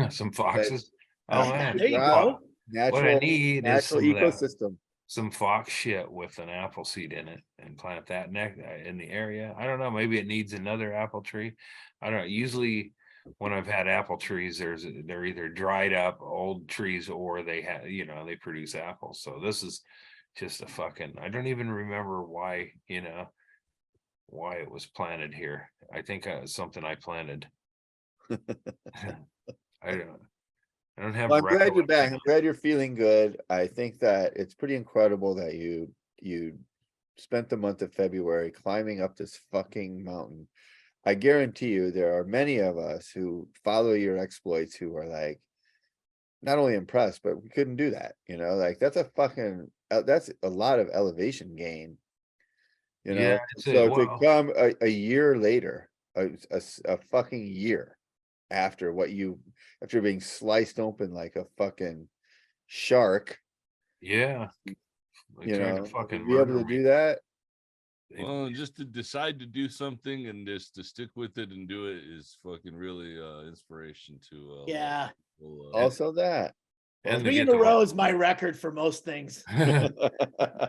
Some foxes. Oh man, There you Wow. go. what I need is Natural some of that, ecosystem. some fox shit with an apple seed in it, and plant that in the area. I don't know. Maybe it needs another apple tree. I don't know. Usually, when I've had apple trees, they're either dried up old trees or they have, you know, they produce apples. So this is just a fucking. I don't even remember why, you know, why it was planted here. I think something I planted. I don't have. Well, I'm glad you're back. recollection. I'm glad you're feeling good. I think that it's pretty incredible that you spent the month of February climbing up this fucking mountain. I guarantee you there are many of us who follow your exploits who are like not only impressed, but we couldn't do that. You know, like that's that's a lot of elevation gain. You know, Yeah, so to come a year later, a fucking year after after being sliced open like a fucking shark, yeah. They you tried to know, fucking to be able murder to me. do that. Well, just to decide to do something and just to stick with it and do it is fucking really inspiration to a lot of Yeah. people, Also that. And to 3 in get a the- row is my record for most things.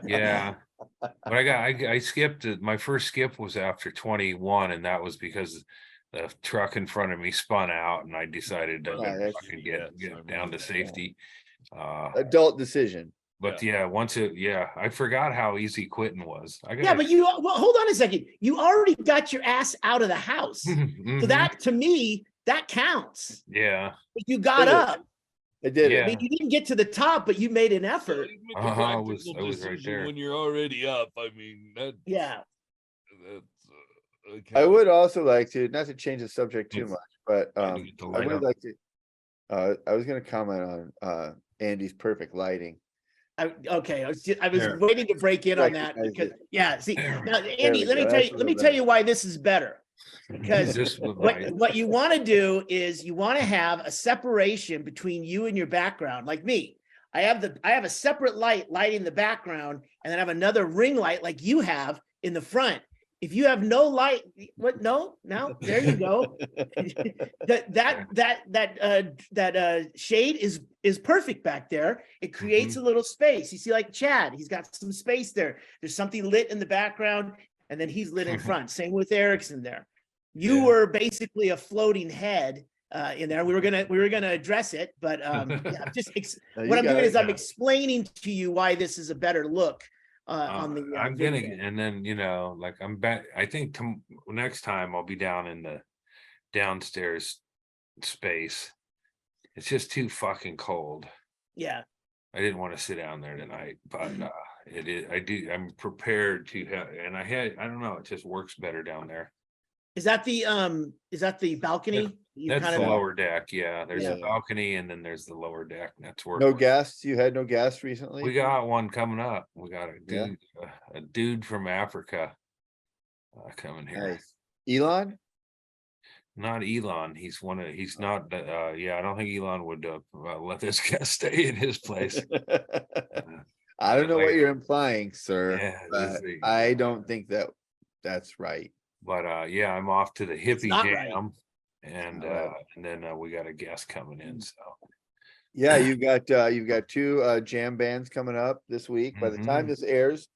Yeah, but I skipped it. My first skip was after 21, and that was because the truck in front of me spun out, and I decided to that's- fucking yes, I get down remember to that. safety. Adult decision. But yeah, I forgot how easy quitting was. I Yeah, got but well, hold on a second. You already got your ass out of the house. So that, to me, that counts. yeah. But you got Did it. up. I did Yeah. I mean, you didn't get to the top, but you made an So effort. you make a I was practical right decision there. when you're already up. I mean, Yeah. that's I would also like to, not to change the subject too Yes. much, but Had to get the I light would up. like to. I was going to comment on Andy's perfect lighting. Okay, I was There. waiting to break in on that Recognize because it. yeah, see There now we Andy, let go. me That's a let me little tell better. you why this is better. Because This was right. what you want to do is you want to have a separation between you and your background, like me. I have a separate light lighting the background, and then I have another ring light like you have in the front. If you have no light, what? No, there you go. that shade is perfect back there. It creates a little space. You see, like Chad, he's got some space there. There's something lit in the background, and then he's lit in front. Same with Erickson there. You Yeah. were basically a floating head in there. We were gonna address it, but yeah, just No, you what I'm got doing it. is I'm yeah. explaining to you why this is a better look on the. I'm video. gonna, and then like I'm back. I think next time I'll be down in the downstairs space. It's just too fucking cold. Yeah. I didn't want to sit down there tonight, but it is. I'm prepared to have, and I don't know. It just works better down there. Is that the balcony? You That's kind the of lower deck. Yeah, there's a Yeah. balcony, and then there's the lower deck. That's where No guests? You had no guests recently? we got one coming up. We got Yeah. a dude from Africa coming here. Nice. Elon? Not Elon. He's not. Yeah, I don't think Elon would let this guy stay in his place. I don't know what Like- you're implying, sir, Yeah, but I don't think that's right. But yeah, I'm off to the hippie not right. jam, and Not right. and then we got a guest coming in. So Yeah, you've got 2 jam bands coming up this week. By the time Mhm. this airs,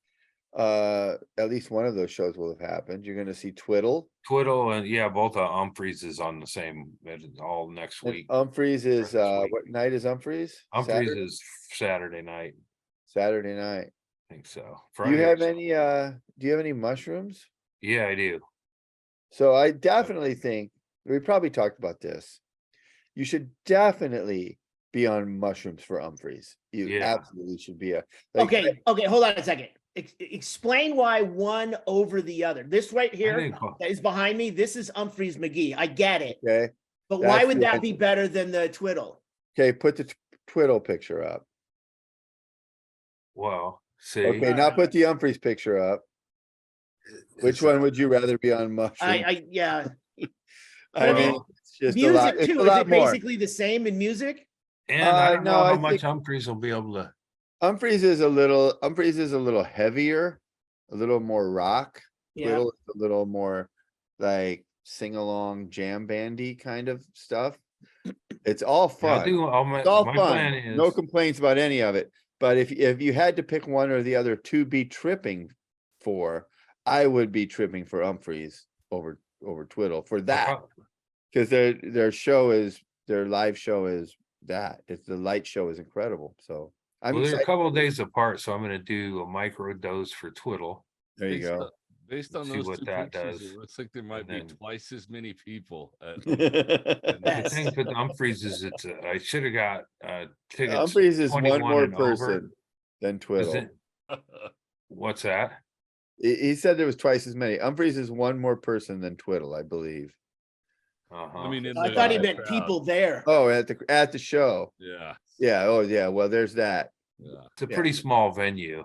at least one of those shows will have happened. You're gonna see Twiddle. Twiddle and yeah, both Humphreys is on the same all next And week. Humphreys is Next week. what night is Humphreys? Humphreys Saturday? is Saturday night. Saturday night. I think so. Do you have Friday- any mushrooms? Yeah, I do. So I definitely think we probably talked about this. You should definitely be on mushrooms for Humphreys. You Yeah. absolutely should be okay. Hold on a second. Explain why one over the other. This right here think- that is behind me. This is Humphreys McGee. I get it, Okay. but why That's would the- that be better than the Twiddle? Okay, put the Twiddle picture up. Well, see, Okay, now put the Humphreys picture up. Which one would you rather be on mushroom? Yeah. I mean, Well, it's just a lot, Music it's too. a Is lot it more. basically the same in music? and I don't no, know how I much think- Humphreys will be able to. Humphreys is a little heavier, a little more rock. Yeah. Twiddle is a little more like sing along jam bandy kind of stuff. It's all fun. It's all My fun. plan is No complaints about any of it. But if you had to pick one or the other to be tripping for, I would be tripping for Humphreys over Twiddle for that. Because their live show is that. It's the light show is incredible. So I'm Well, they're a excited. couple of days apart, so I'm going to do a micro dose for Twiddle. There you Based go. on- Based on See those what 2 that pictures, does. it looks like there might And be then- twice as many people. The Yes. thing with Humphreys is I should have got tickets. Humphreys is one 21 more and over. person than Is Twiddle. it- What's that? He said there was twice as many. Humphreys is one more person than Twiddle, I believe. Uh-huh. I mean, in I the thought he live meant crowd. people there. Oh, at the show. Yeah, Yeah. Oh, yeah. Well, there's that. yeah. It's a yeah. pretty small venue.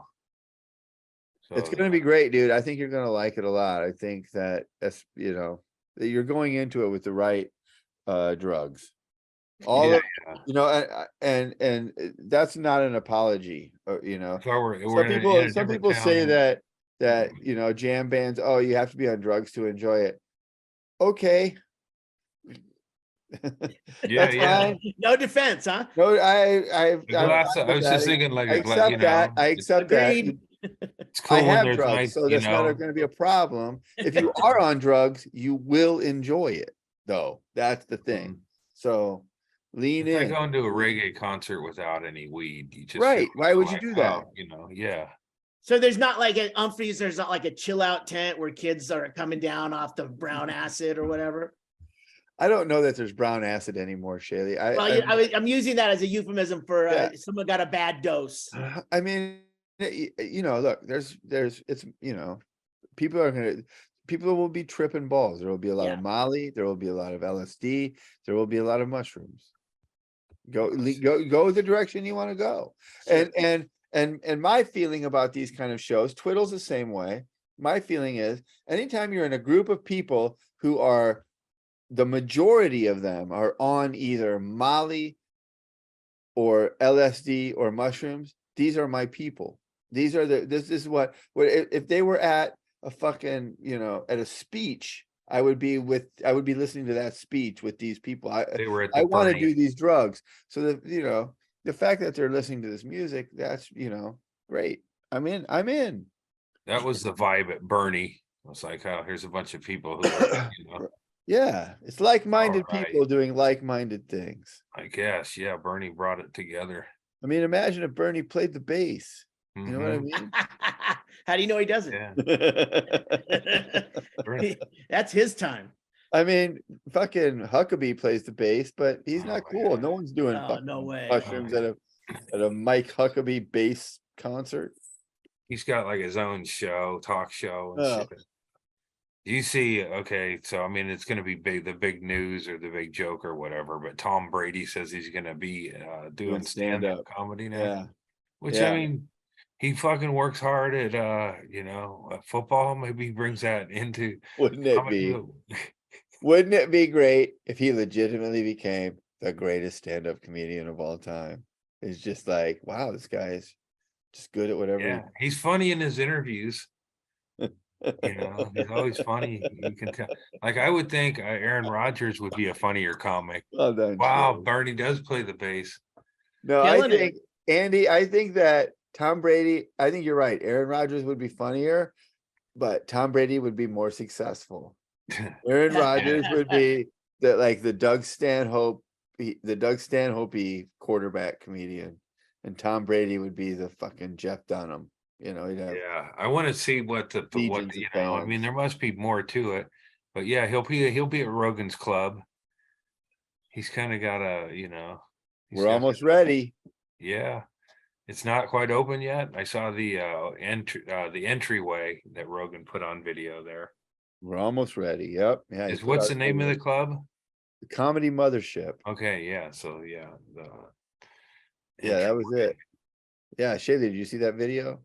It's So, going to be great, dude. I think you're going to like it a lot. I think that that you're going into it with the right drugs. All Yeah, of, and that's not an apology. if I were, Some people say that that, you know, jam bands, oh, you have to be on drugs to enjoy it. Okay. Yeah, That's yeah. fine. No defense, huh? No, A glass of- I was just thinking like I a glass, you accept that. know, I accept that. Agreed. it's I cool when have there's drugs, nice, so you that's not know, gonna be a problem. If you are on drugs, you will enjoy it, though. That's the thing. So lean it's like in. going to a reggae concert without any weed. You just Right. feel Why would you like, do that? oh, you know, yeah. So there's not like at Humphreys, there's not like a chill out tent where kids are coming down off the brown acid or whatever. I don't know that there's brown acid anymore, Shaylee. Well, I'm using that as a euphemism for Yeah. someone got a bad dose. I mean, you know, look, it's, you know, people will be tripping balls. There will be a lot of Molly. There will be a lot of LSD. There will be a lot of mushrooms. Go the direction you want to go. Sure. And my feeling about these kind of shows, Twiddle's the same way. My feeling is anytime you're in a group of people who are, the majority of them are on either Molly or LSD or mushrooms, these are my people. This is what if they were at a fucking, you know, at a speech, I would be listening to that speech with these people. They were at I the want to Bernie. do these drugs. So that, you know, the fact that they're listening to this music, that's, you know, great. I'm in. That was the vibe at Bernie. I was like, oh, here's a bunch of people who are, you know, Yeah, it's like-minded All right. people doing like-minded things. I guess, yeah, Bernie brought it together. I mean, imagine if Bernie played the bass. You know what I Mhm. mean? How do you know he doesn't? Yeah. Bernie. That's his time. I mean, fucking Huckabee plays the bass, but he's Oh, not cool. yeah. No one's doing Oh, fucking no way. mushrooms Oh, at a Mike Huckabee bass concert. He's got like his own show, talk show and Oh. shit. You see, okay, so I mean, it's going to be the big news or the big joke or whatever, but Tom Brady says he's going to be doing stand-up comedy now. Yeah. Which Yeah. I mean, he fucking works hard at you know, football. Maybe he brings that into Wouldn't it comedy. be? Wouldn't it be great if he legitimately became the greatest stand-up comedian of all time? It's just like, wow, this guy's just good at whatever. Yeah, he's funny in his interviews. You know, he's always funny. You can tell. Like I would think Aaron Rodgers would be a funnier comic. Well done, Wow, Shaylee. Bernie does play the bass. No, Killing I it. think Andy, I think that Tom Brady, I think you're right. Aaron Rodgers would be funnier, but Tom Brady would be more successful. Aaron Rodgers would be the Doug Stanhope, quarterback comedian, and Tom Brady would be the fucking Jeff Dunham. You know, he'd have Yeah, I want to see what legions of you know. I fans. mean, there must be more to it, but yeah, he'll be at Rogan's club. He's kind of got a, you know, he's We're got- almost ready. Yeah, it's not quite open yet. I saw the entryway that Rogan put on video there. We're almost ready. Yep. Yeah. he put What's out the name of the video. club? The Comedy Mothership. Okay, yeah. So yeah, Yeah, that was it. Yeah, Shaylee, did you see that video?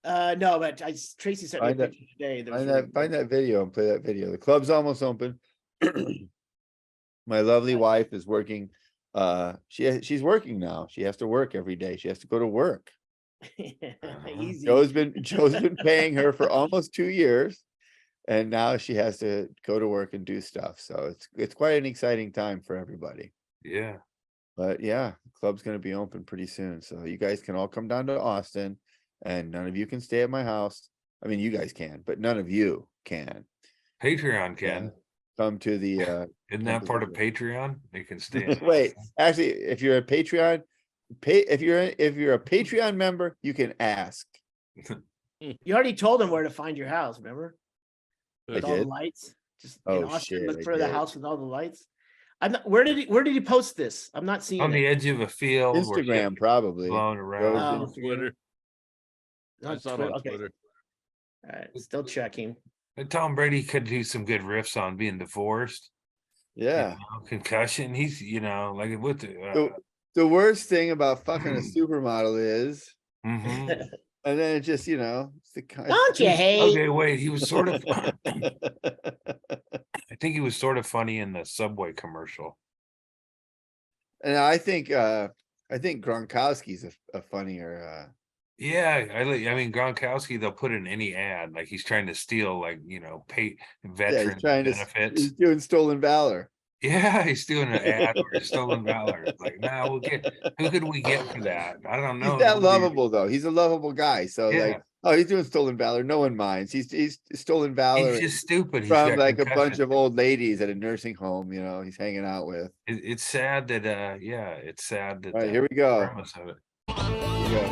No, but Tracy sent me a Find that- picture today. That was Find really that, find cool. that video and play that video. The club's almost open. My lovely wife is working. She's working now. She has to work every day. She has to go to work. Easy. Joe's been paying her for almost 2 years, and now she has to go to work and do stuff. So it's quite an exciting time for everybody. yeah. But yeah, the club's gonna be open pretty soon. So you guys can all come down to Austin, and none of you can stay at my house. I mean, you guys can, but none of you can. Patreon can. Come to the Isn't that part of Patreon? You can stay. wait, actually, if you're a Patreon, if you're a Patreon member, you can ask. You already told him where to find your house, remember? I With all the did? lights. Just Oh, in Austin, shit, look I for the did. house with all the lights. I'm not, where did he post this? I'm not seeing On the it. edge of a field where you Instagram, probably. blown Joe's around. Oh. Instagram. Twitter. I On saw it Twitter, on okay. Twitter. All right, still checking. And Tom Brady could do some good riffs on being divorced. Yeah. You know, concussion. He's, you know, like with The worst thing about fucking a supermodel is, mhm. and then it just, you know, it's the kind. Don't you hate? Okay, wait. He was sort of. I think he was sort of funny in the Subway commercial. And I think Gronkowski's a funnier Yeah, I mean Gronkowski, they'll put in any ad like he's trying to steal, like, pay Yeah, veteran he's trying benefits. he's doing stolen valor. Yeah, he's doing an ad for stolen valor. It's like, no, who could we get for that? I don't He's know. that Nobody. lovable though. He's a lovable guy. So Yeah, like, oh, he's doing stolen valor. No one minds. He's stolen valor he's just stupid. He's from got like a concussion. bunch of old ladies at a nursing home, he's hanging out with. It's sad that it's sad that All right, that's here we go. the premise of it. Here we go.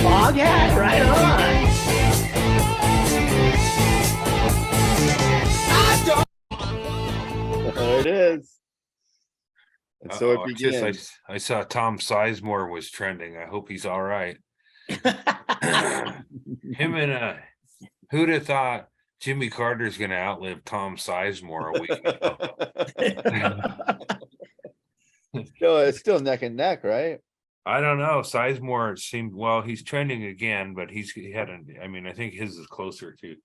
Bog hat, right on. There it is. And so Uh-oh, it it's just, begins. I saw Tom Sizemore was trending. I hope he's all right. Him and who'd have thought Jimmy Carter's gonna outlive Tom Sizemore a week ago? It's still neck and neck, right? I don't know. Sizemore seemed, well, he's trending again, but he had I mean, I think his is closer to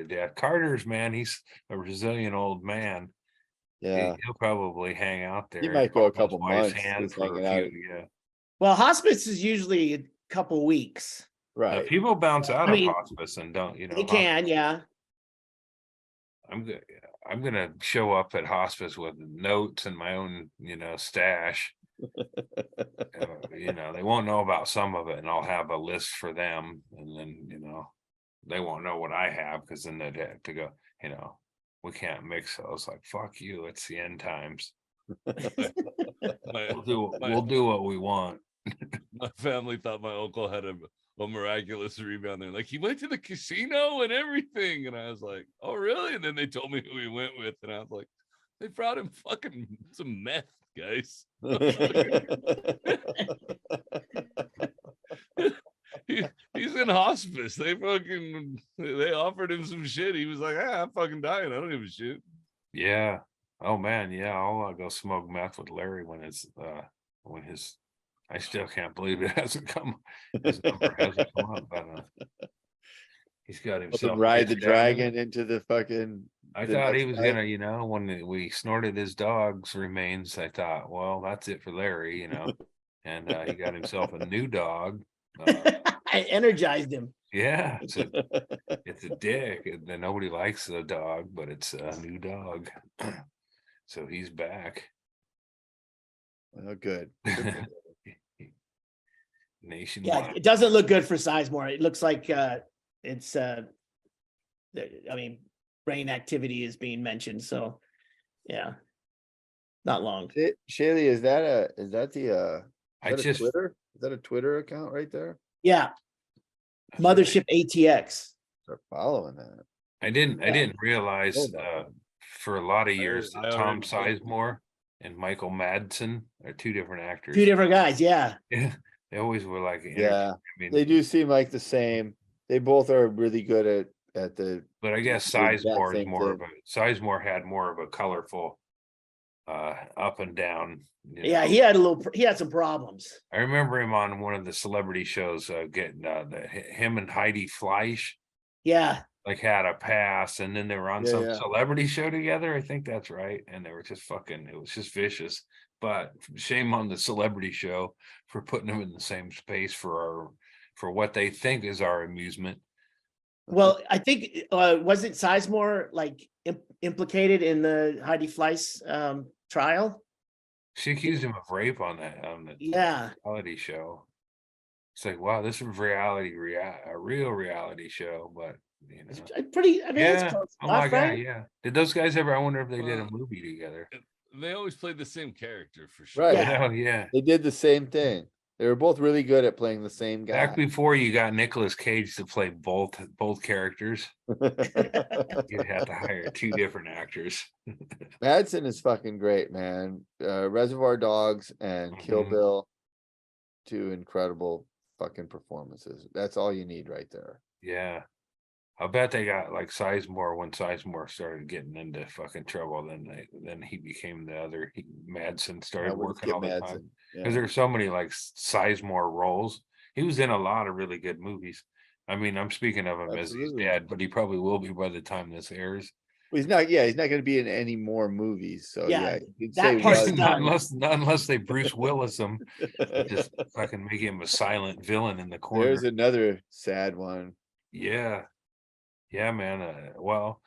death. Carter's, man, he's a resilient old man. Yeah. He'll probably hang out there. He might go a hold his couple wife's months hand just for hanging a out. few, yeah. Well, hospice is usually a couple weeks. Right. People bounce out I of mean, hospice and don't, They can, yeah. I'm gonna show up at hospice with notes and my own, stash. They won't know about some of it, and I'll have a list for them, and then they won't know what I have, because then they'd have to go, we can't mix those. Like, fuck you, it's the end times. We'll do what we want. My family thought my uncle had a miraculous rebound. They're like, he went to the casino and everything. And I was like, oh, really? And then they told me who he went with. And I was like, they brought him fucking some meth, guys. He's in hospice. They offered him some shit. He was like, I'm fucking dying. I don't give a shit. Yeah. Oh man, yeah. I'll go smoke meth with Larry when I still can't believe it hasn't come. His number hasn't come up, but he's got Let himself him ride the bitch down. dragon into the fucking. I the thought he next was night. gonna, when we snorted his dog's remains, I thought, well, that's it for Larry, and he got himself a new dog. I energized him. Yeah, it's a dick. And nobody likes the dog, but it's a new dog, so he's back. Oh, good. Nationwide. Yeah, it doesn't look good for Sizemore. It looks like it's brain activity is being mentioned. So yeah, not long. Chaille, is that the I just Twitter? Is that a Twitter account right there? Yeah. Mothership ATX. Start following that. I didn't realize Hold on. for a lot of years I that Tom already- Sizemore and Michael Madsen are two different actors. Two different guys. Yeah. Yeah, they always were like, Yeah, I mean, they do seem like the same. They both are really good at the. but I guess the exact Sizemore is same more of thing. a Sizemore had more of a colorful up and down. Yeah. He had some problems. I remember him on one of the celebrity shows getting him and Heidi Fleiss Yeah. like had a pass, and then they were on Yeah, some yeah. celebrity show together. I think that's right. And they were just it was just vicious. But shame on the celebrity show for putting them in the same space for what they think is our amusement. Well, I think wasn't Sizemore like implicated in the Heidi Fleiss trial? She accused him of rape on the Yeah. reality show. It's like, wow, this is a real reality show, but It's pretty. I mean, yeah. it's close Oh my enough, god, right? yeah. Did those guys ever? I wonder if they did a Well, movie together. They always played the same character for sure. Right. Yeah. Oh yeah. They did the same thing. They were both really good at playing the same guy. Back before you got Nicolas Cage to play both characters, you'd have to hire two different actors. Madsen is fucking great, man. Reservoir Dogs and Kill Mhm. Bill, two incredible fucking performances. That's all you need right there. Yeah. I bet they got like Sizemore when Sizemore started getting into fucking trouble. Then he became the other. Madsen started I would working skip all the time Madsen. because Yeah. there's so many like Sizemore roles. He was in a lot of really good movies. I mean, I'm speaking of him as he's Absolutely. dead, but he probably will be by the time this airs. Well, he's not. Yeah, he's not going to be in any more movies. So Yeah, you could that say part's was. done. not unless they Bruce Willis him, just fucking make him a silent villain in the corner. There's another sad one. Yeah, yeah, man. Well,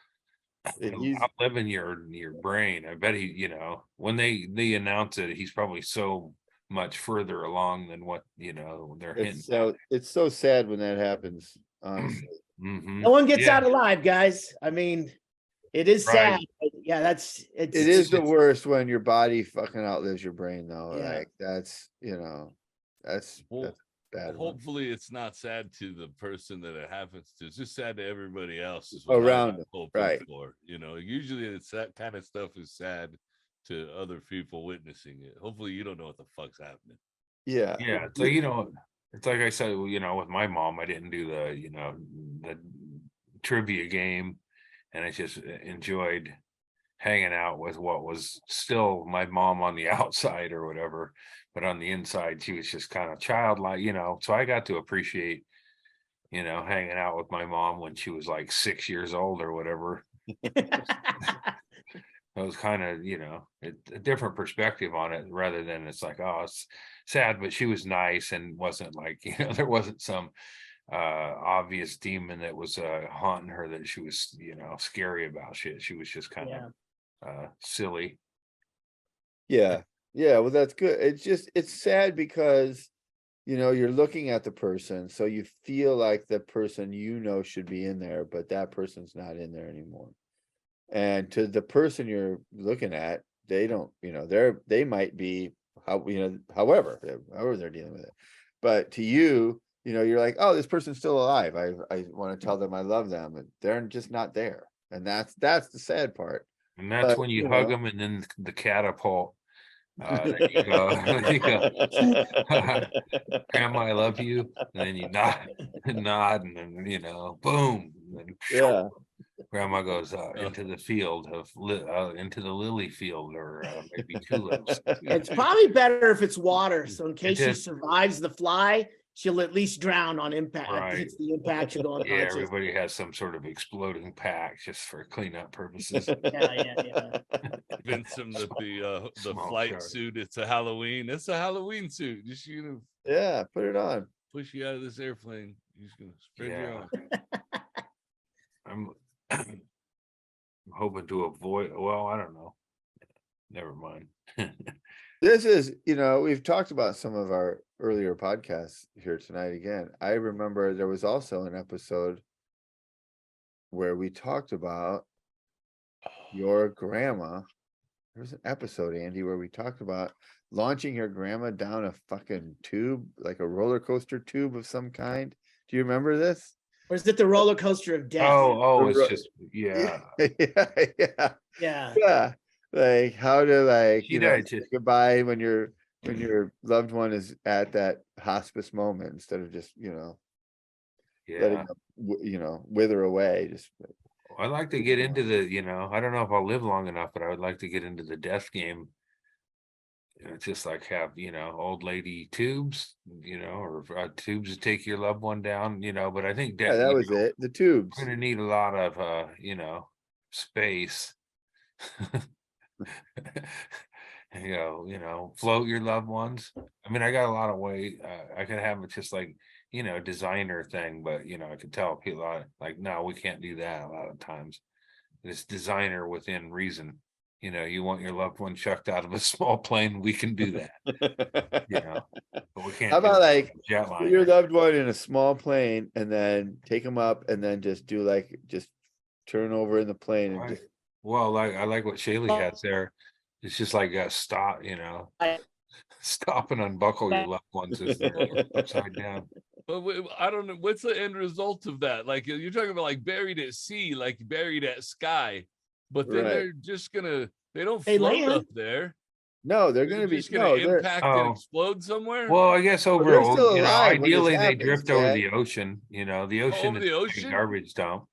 And he's outliving your brain. I bet he, when they announce it, he's probably so much further along than what they're hinting. it's so sad when that happens. Honestly, No one gets out alive, guys. I mean, it is sad. Right. But yeah, it is the worst when your body fucking outlives your brain, though. Yeah. Like that's that's bad. Hopefully, it's not sad to the person that it happens to. It's just sad to everybody else is around them, right? Usually it's that kind of stuff is sad to other people witnessing it. Hopefully, you don't know what the fuck's happening. Yeah, yeah. So it's like I said, with my mom, I didn't do the trivia game, and I just enjoyed hanging out with what was still my mom on the outside or whatever, but on the inside she was just kind of childlike, so I got to appreciate hanging out with my mom when she was like 6 years old or whatever. It was kind of a different perspective on it, rather than it's like, oh, it's sad, but she was nice and wasn't like there wasn't some obvious demon that was haunting her that she was scary about shit. She was just kind of silly. Yeah, well, that's good. It's sad because you're looking at the person, so you feel like the person should be in there, but that person's not in there anymore. And to the person you're looking at, they don't, they might be however they're dealing with it, but to you, you're like, oh, this person's still alive. I want to tell them I love them, and they're just not there. And that's the sad part. And that's when you hug them, and then the catapult. There you go. Grandma, I love you. And then you nod, and then boom. And then, Grandma goes into the field into the lily field, or maybe tulips. It's probably better if it's water. So in case she survives the fly, she'll at least drown on impact. Right. Hits the impact, she'll go unconscious. Yeah, everybody has some sort of exploding pack just for cleanup purposes. Yeah. Convince them that the flight suit, it's a Halloween. It's a Halloween suit. Just put it on. Push you out of this airplane. You're just gonna spread your arms. I'm hoping to avoid. Well, I don't know. Never mind. This is, we've talked about some of our earlier podcasts here tonight again. I remember there was also an episode where we talked about your grandma. There was an episode, Andy, where we talked about launching your grandma down a fucking tube, like a roller coaster tube of some kind. Do you remember this? Or is it the roller coaster of death? Oh, it's just yeah. Like how to say goodbye when your loved one is at that hospice moment, instead of just letting them, wither away. Just I'd like to get into the I don't know if I'll live long enough, but I would like to get into the death game. Just like have old lady tubes, or tubes to take your loved one down, but I think that was it. The tubes. We're gonna need a lot of space. Float your loved ones. I mean, I got a lot of way. I could have it just like designer thing, but I could tell people like, no, we can't do that. A lot of times, it's designer within reason. You want your loved one chucked out of a small plane, we can do that. But we can't. How about like put your loved one in a small plane and then take them up and then just turn over in the plane and just. Well, I like what Chaille has there. It's just like stop, stop and unbuckle your loved ones as they're upside down. But I don't know what's the end result of that. Like you're talking about, like buried at sea, like buried at sky. But then they're just they don't float up there. No, they're going to be just going to impact and explode somewhere. Well, I guess overall, ideally they drift over the ocean. ocean. The ocean is a garbage dump.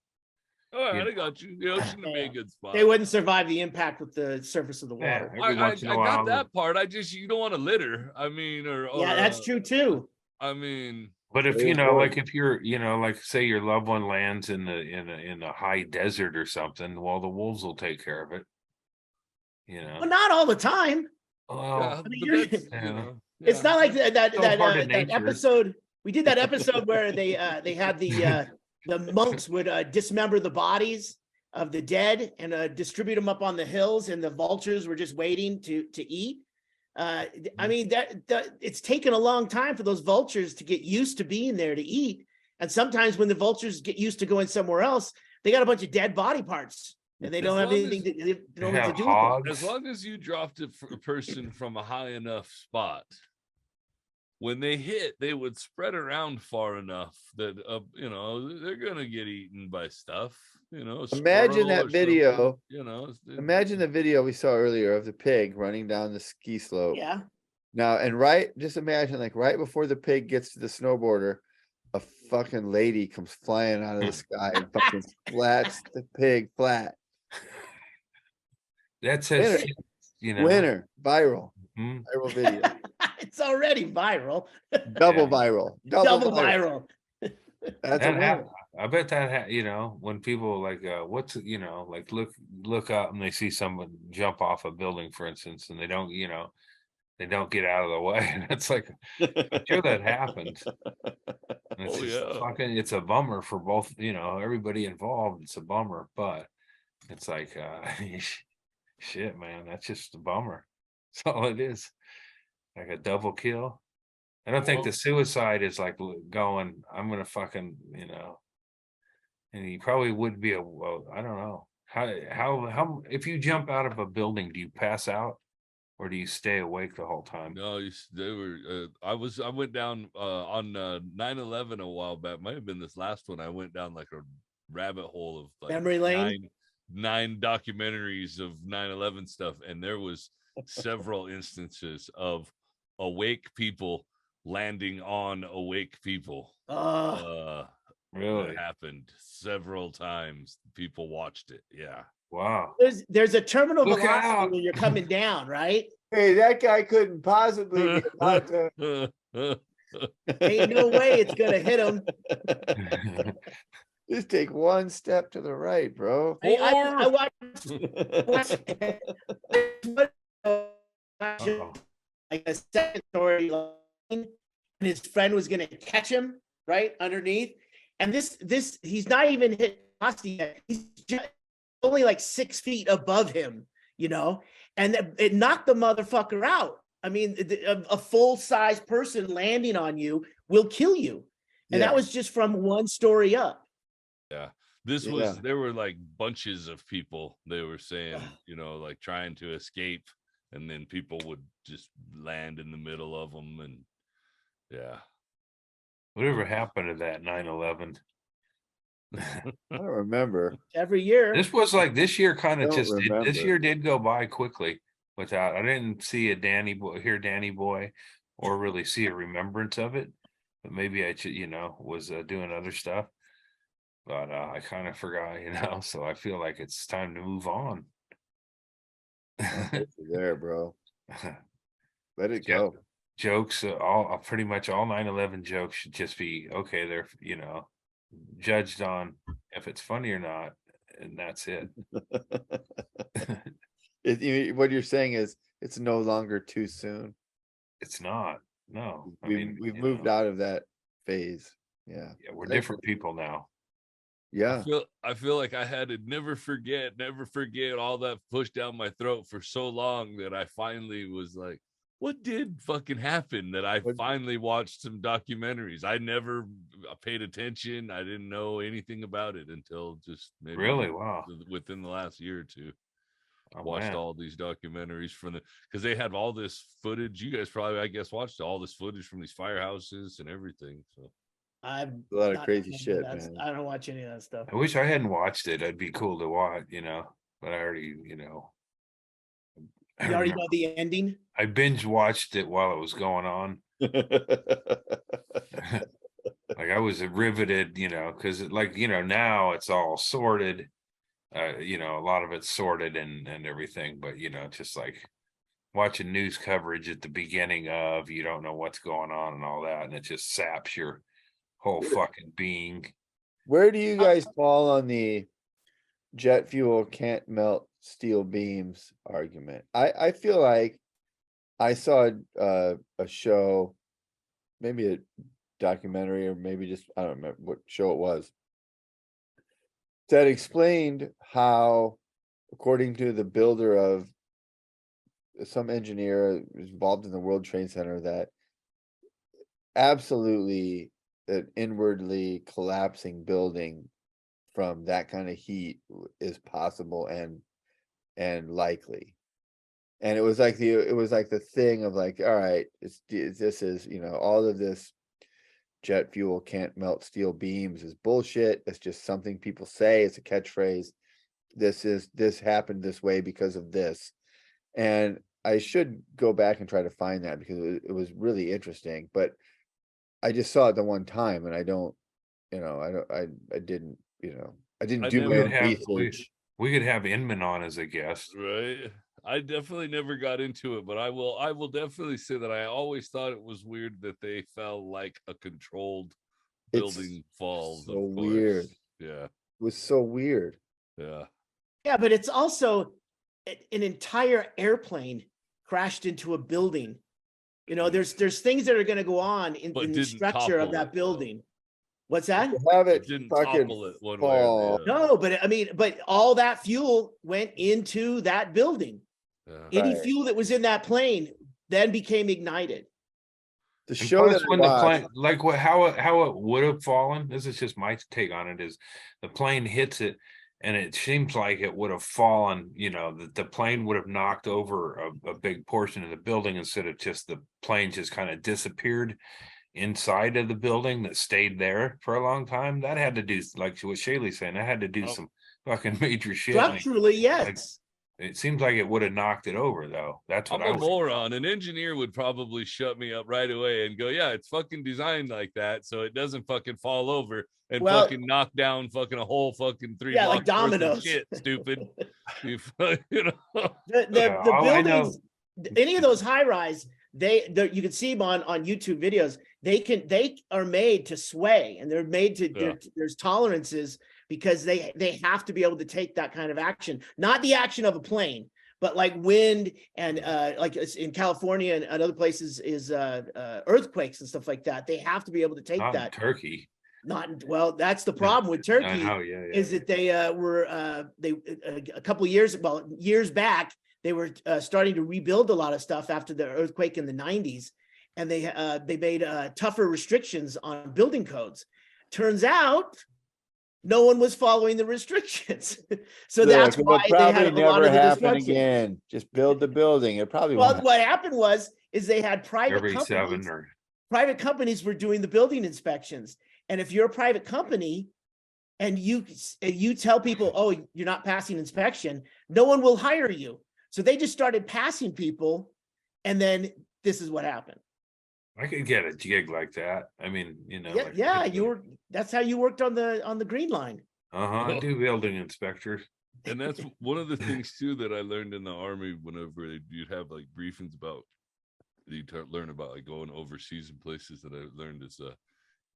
All right, I got you. The ocean would be a good spot. They wouldn't survive the impact with the surface of the water. I got that part. You don't want to litter. I mean, that's true too. I mean, But if Very you know, like important. if you're, you know, like say your loved one lands in a high desert or something, well, the wolves will take care of it. You Well, know, not all the time. well, I mean, but you're, that's, yeah. it's not like that Still part of that nature. episode. We did that episode where they had the monks would dismember the bodies of the dead and distribute them up on the hills, and the vultures were just waiting to eat. I mean that it's taken a long time for those vultures to get used to being there to eat, and sometimes when the vultures get used to going somewhere else, they got a bunch of dead body parts, and they As don't have long anything. as- They don't know what Have to do with them. hogs. as long as you dropped a person from a high enough spot, when they hit, they would spread around far enough that you know, they're gonna get eaten by stuff. You know, a Imagine squirrel that or video. something, you know, Imagine the video we saw earlier of the pig running down the ski slope. Yeah, Now, and just imagine like right before the pig gets to the snowboarder, a fucking lady comes flying out of the sky and fucking flats the pig flat. That Winner. says, you know, Winner, viral, mhm. viral video, it's already viral, double Yeah. viral, double viral. That's a That winner. happened. I bet that you know, when people like what's, you know, like look up and they see someone jump off a building, for instance, and they don't, you know, they don't get out of the way. And it's like, I'm sure that happens. And it's Oh, just yeah. fucking, it's a bummer for both, you know, everybody involved. It's a bummer, but it's like shit, man, that's just a bummer. That's all it is. Like a double kill. I don't think the Well- suicide is like going, I'm gonna fucking, you know, and he probably would be well, I don't know. How if you jump out of a building, do you pass out or do you stay awake the whole time? No, they were. I went down on 9/11 a while back. Might have been this last one. I went down like a rabbit hole of like Memory lane? nine documentaries of 9/11 stuff, and there was several instances of awake people landing on awake people. Really? It happened several times. People watched it. Yeah. Wow. There's a terminal Look velocity out. when you're coming down, right? Hey, that guy couldn't possibly be about to. Ain't no way it's gonna hit him. Just take one step to the right, bro. I watched Uh-oh. like a second story line, and his friend was gonna catch him right underneath. And this he's not even hit Costi yet. He's just only like 6 feet above him, you know, and it knocked the motherfucker out. I mean, a full-size person landing on you will kill you. And Yeah. that was just from one story up. Yeah. This was, Yeah. there were like bunches of people, they were saying, you know, like trying to escape, and then people would just land in the middle of them. And yeah. Whatever happened to that 9/11? I don't remember. Every year. This was like this year kind of Don't just this remember. year did go by quickly without, I didn't see a Danny Boy or really see a remembrance of it, but maybe I you know, was doing other stuff, but I kind of forgot, you know, so I feel like it's time to move on. There, bro. Let it Yeah. go. Jokes, all pretty much all 9/11 jokes should just be okay. They're, you know, judged on if it's funny or not, and that's it. What you're saying is it's no longer too soon. It's not. No, I We've mean, we've you moved know, out of that phase. Yeah. yeah, we're Thankfully. different people now. Yeah. I feel like I had to never forget all that pushed down my throat for so long that I finally was like, what did fucking happen? That I finally watched some documentaries. I never paid attention. I didn't know anything about it until just maybe Really? Wow. within the last year or two. Oh, Watched man. all these documentaries from because they had all this footage. You guys probably, I guess, watched all this footage from these firehouses and everything. So I've A lot of not crazy done any shit, of that. man. I don't watch any of that stuff. I wish I hadn't watched it. It'd be cool to watch, you know, but I already, you know. I You already remember know the ending. I binge watched it while it was going on. Like I was riveted, you know, because like, you know, now it's all sorted. You know, a lot of it's sorted and everything, but you know, just like watching news coverage at the beginning of, you don't know what's going on and all that, and it just saps your whole fucking being. Where do you guys fall on the jet fuel can't melt steel beams argument? I feel like I saw a show, maybe a documentary, or maybe just, I don't remember what show it was, that explained how, according to the builder of some engineer who's involved in the World Trade Center, that absolutely an inwardly collapsing building from that kind of heat is possible and likely. And it was like the thing of like, all right, this is, you know, all of this jet fuel can't melt steel beams is bullshit. It's just something people say. It's a catchphrase. This happened this way because of this. And I should go back and try to find that, because it was really interesting, but I just saw it the one time, and I don't, you know, I didn't, you know, I didn't do my own research. We could have Inman on as a guest. Right. I definitely never got into it, but I will definitely say that I always thought it was weird that they fell like a controlled building falls. So weird. Yeah. It was so weird. Yeah. Yeah, but it's also an entire airplane crashed into a building. You know, there's things that are going to go on in the structure of that building. What's that? Have it didn't fucking topple it one way fall. or the other. No, but I mean, but all that fuel went into that building. Yeah. Any Right. fuel that was in that plane then became ignited. The And show plus that I when the watched, plane, like how it would have fallen, this is just my take on it, is the plane hits it and it seems like it would have fallen, you know, the plane would have knocked over a big portion of the building instead of just the plane just kind of disappeared inside of the building that stayed there for a long time. That had to do, like what Chaille's saying, that had to do some fucking major shit. Structurally, yes. It seems like it would have knocked it over, though. That's what I'm a moron. An engineer would probably shut me up right away and go, yeah, it's fucking designed like that, so it doesn't fucking fall over and fucking knock down fucking a whole fucking 3 blocks like dominoes. shit, stupid. you know. The buildings, any of those high rise, you can see them on YouTube videos. They are made to sway, and they're made to there's tolerances, because they have to be able to take that kind of action, not the action of a plane, but like wind and like in California and other places is earthquakes and stuff like that. They have to be able to take not that. in Turkey. Well, that's the problem with Turkey. Is that they were a couple of years back, they were starting to rebuild a lot of stuff after the earthquake in the 90s, and they made tougher restrictions on building codes. Turns out no one was following the restrictions. So that's why they had a lot of the destruction. Again. Just build the building. It probably what happened is they had private companies were doing the building inspections. And if you're a private company and you tell people, oh, you're not passing inspection, no one will hire you. So they just started passing people, and then this is what happened. I could get a gig like that. I mean, you know. That's how you worked on the Green Line. I do building inspectors. And that's one of the things too that I learned in the Army. Whenever you'd have like briefings about, you learn about like going overseas in places, that I learned is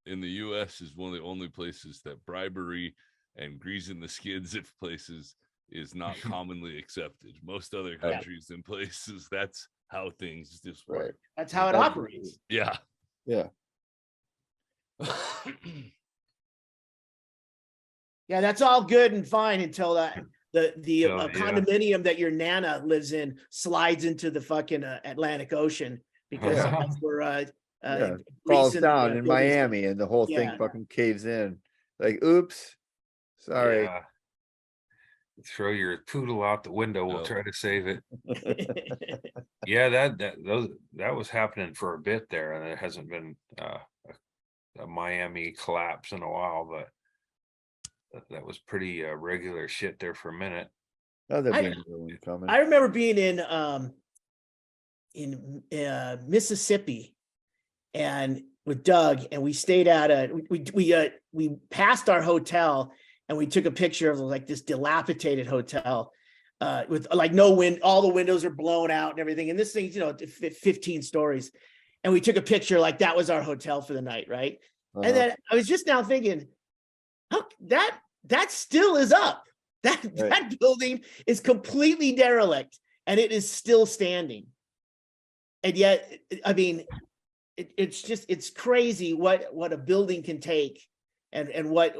in the U.S. is one of the only places that bribery and greasing the skids of places is not commonly accepted. Most other countries and places, that's how things just work. Right. That's how it operates. Yeah. Yeah. Yeah, that's all good and fine until the condominium that your Nana lives in slides into the fucking Atlantic Ocean, because that's where falls down in Miami, and the whole thing fucking caves in. Like, oops, sorry. Yeah. Throw your poodle out the window. We'll try to save it. Yeah, that was happening for a bit there, and it hasn't been a Miami collapse in a while, but that was pretty regular shit there for a minute. I remember being in Mississippi, and with Doug, and we stayed at we passed our hotel, and we took a picture of like this dilapidated hotel with like no wind, all the windows are blown out and everything. And this thing's, 15 stories. And we took a picture like that was our hotel for the night, right? And then I was just now thinking, how that still is up. That building is completely derelict and it is still standing. And yet, I mean, it's crazy what a building can take and what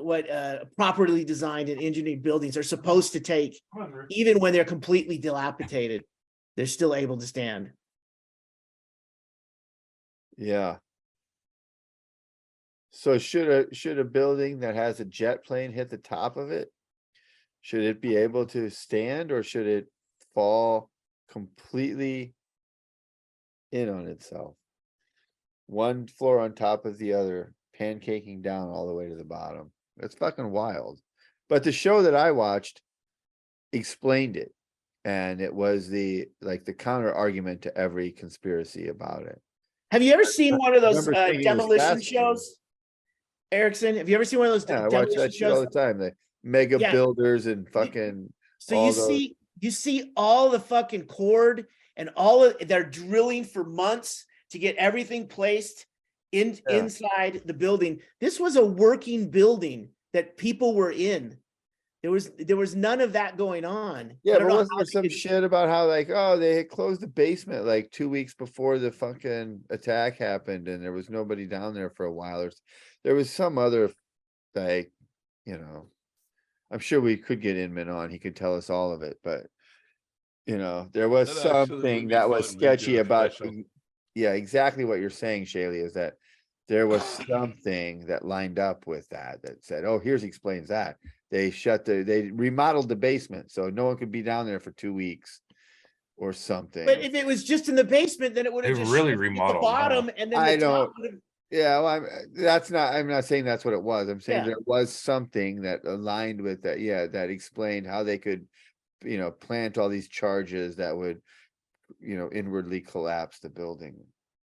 properly designed and engineered buildings are supposed to take, even when they're completely dilapidated, they're still able to stand. Yeah. So should a building that has a jet plane hit the top of it? Should it be able to stand, or should it fall completely in on itself? One floor on top of the other, pancaking down all the way to the bottom. It's fucking wild. But the show that I watched explained it. And it was the counter argument to every conspiracy about it. Have you ever seen one of those remember thinking it was demolition fascinating. shows? Erickson, have you ever seen one of those Yeah, I watch demolition that shit all shows? the time. The mega Yeah. builders and fucking So all you those. see all the fucking cord and all of they're drilling for months to get everything placed inside the building. This was a working building that people were in. There was none of that going on. Yeah, but wasn't there some shit about how they had closed the basement like 2 weeks before the fucking attack happened, and there was nobody down there for a while, or there was some other I'm sure we could get Inman on, he could tell us all of it, but there was That actually would something be that was fun. We do sketchy a about special. yeah, exactly what you're saying, Chaille, is that there was something that lined up with that said, oh, here's explains that. They remodeled the basement so no one could be down there for 2 weeks or something. But if it was just in the basement, then it would have They just really shifted the remodeled, bottom, and then the top would have. Yeah, well, I'm not saying that's what it was. I'm saying Yeah. there was something that aligned with that. Yeah, that explained how they could, plant all these charges that would, inwardly collapse the building.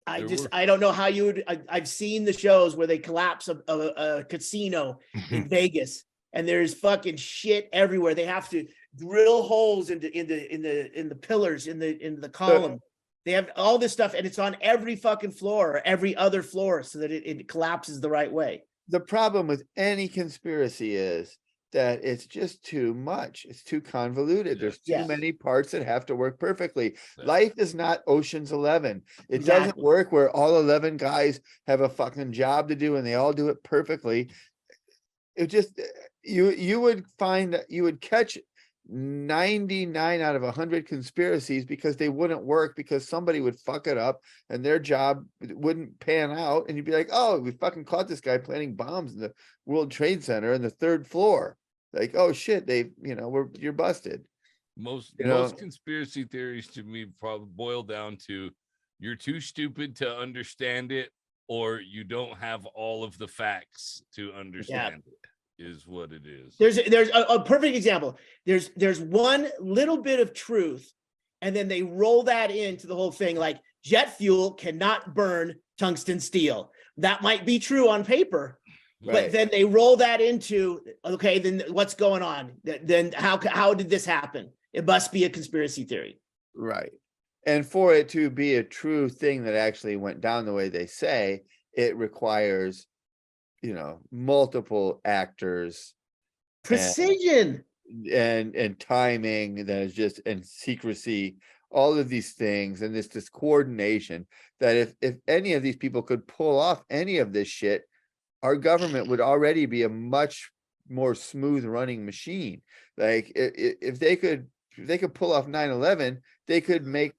I don't know how you would. I've seen the shows where they collapse a casino in Vegas, and there's fucking shit everywhere. They have to drill holes in the pillars in the column. They have all this stuff, and it's on every fucking floor or every other floor so that it collapses the right way. The problem with any conspiracy is that it's just too much. It's too convoluted. There's too many parts that have to work perfectly. Life is not Ocean's 11. It doesn't work where all 11 guys have a fucking job to do and they all do it perfectly. It just, you would find that you would catch 99 out of 100 conspiracies because they wouldn't work, because somebody would fuck it up and their job wouldn't pan out, and you'd be like, oh, we fucking caught this guy planting bombs in the World Trade Center in the 3rd floor. Like, oh shit, you're busted. Most conspiracy theories to me probably boil down to you're too stupid to understand it, or you don't have all of the facts to understand it. Is what it is. There's a perfect example. There's one little bit of truth, and then they roll that into the whole thing. Like, jet fuel cannot burn tungsten steel. That might be true on paper, but then they roll that into, okay, then what's going on? Then how did this happen? It must be a conspiracy theory. Right. And for it to be a true thing that actually went down the way they say, it requires multiple actors, precision and timing, that is just, and secrecy, all of these things, and this coordination, that if any of these people could pull off any of this shit, our government would already be a much more smooth running machine. Like, if they could pull off 9/11, they could make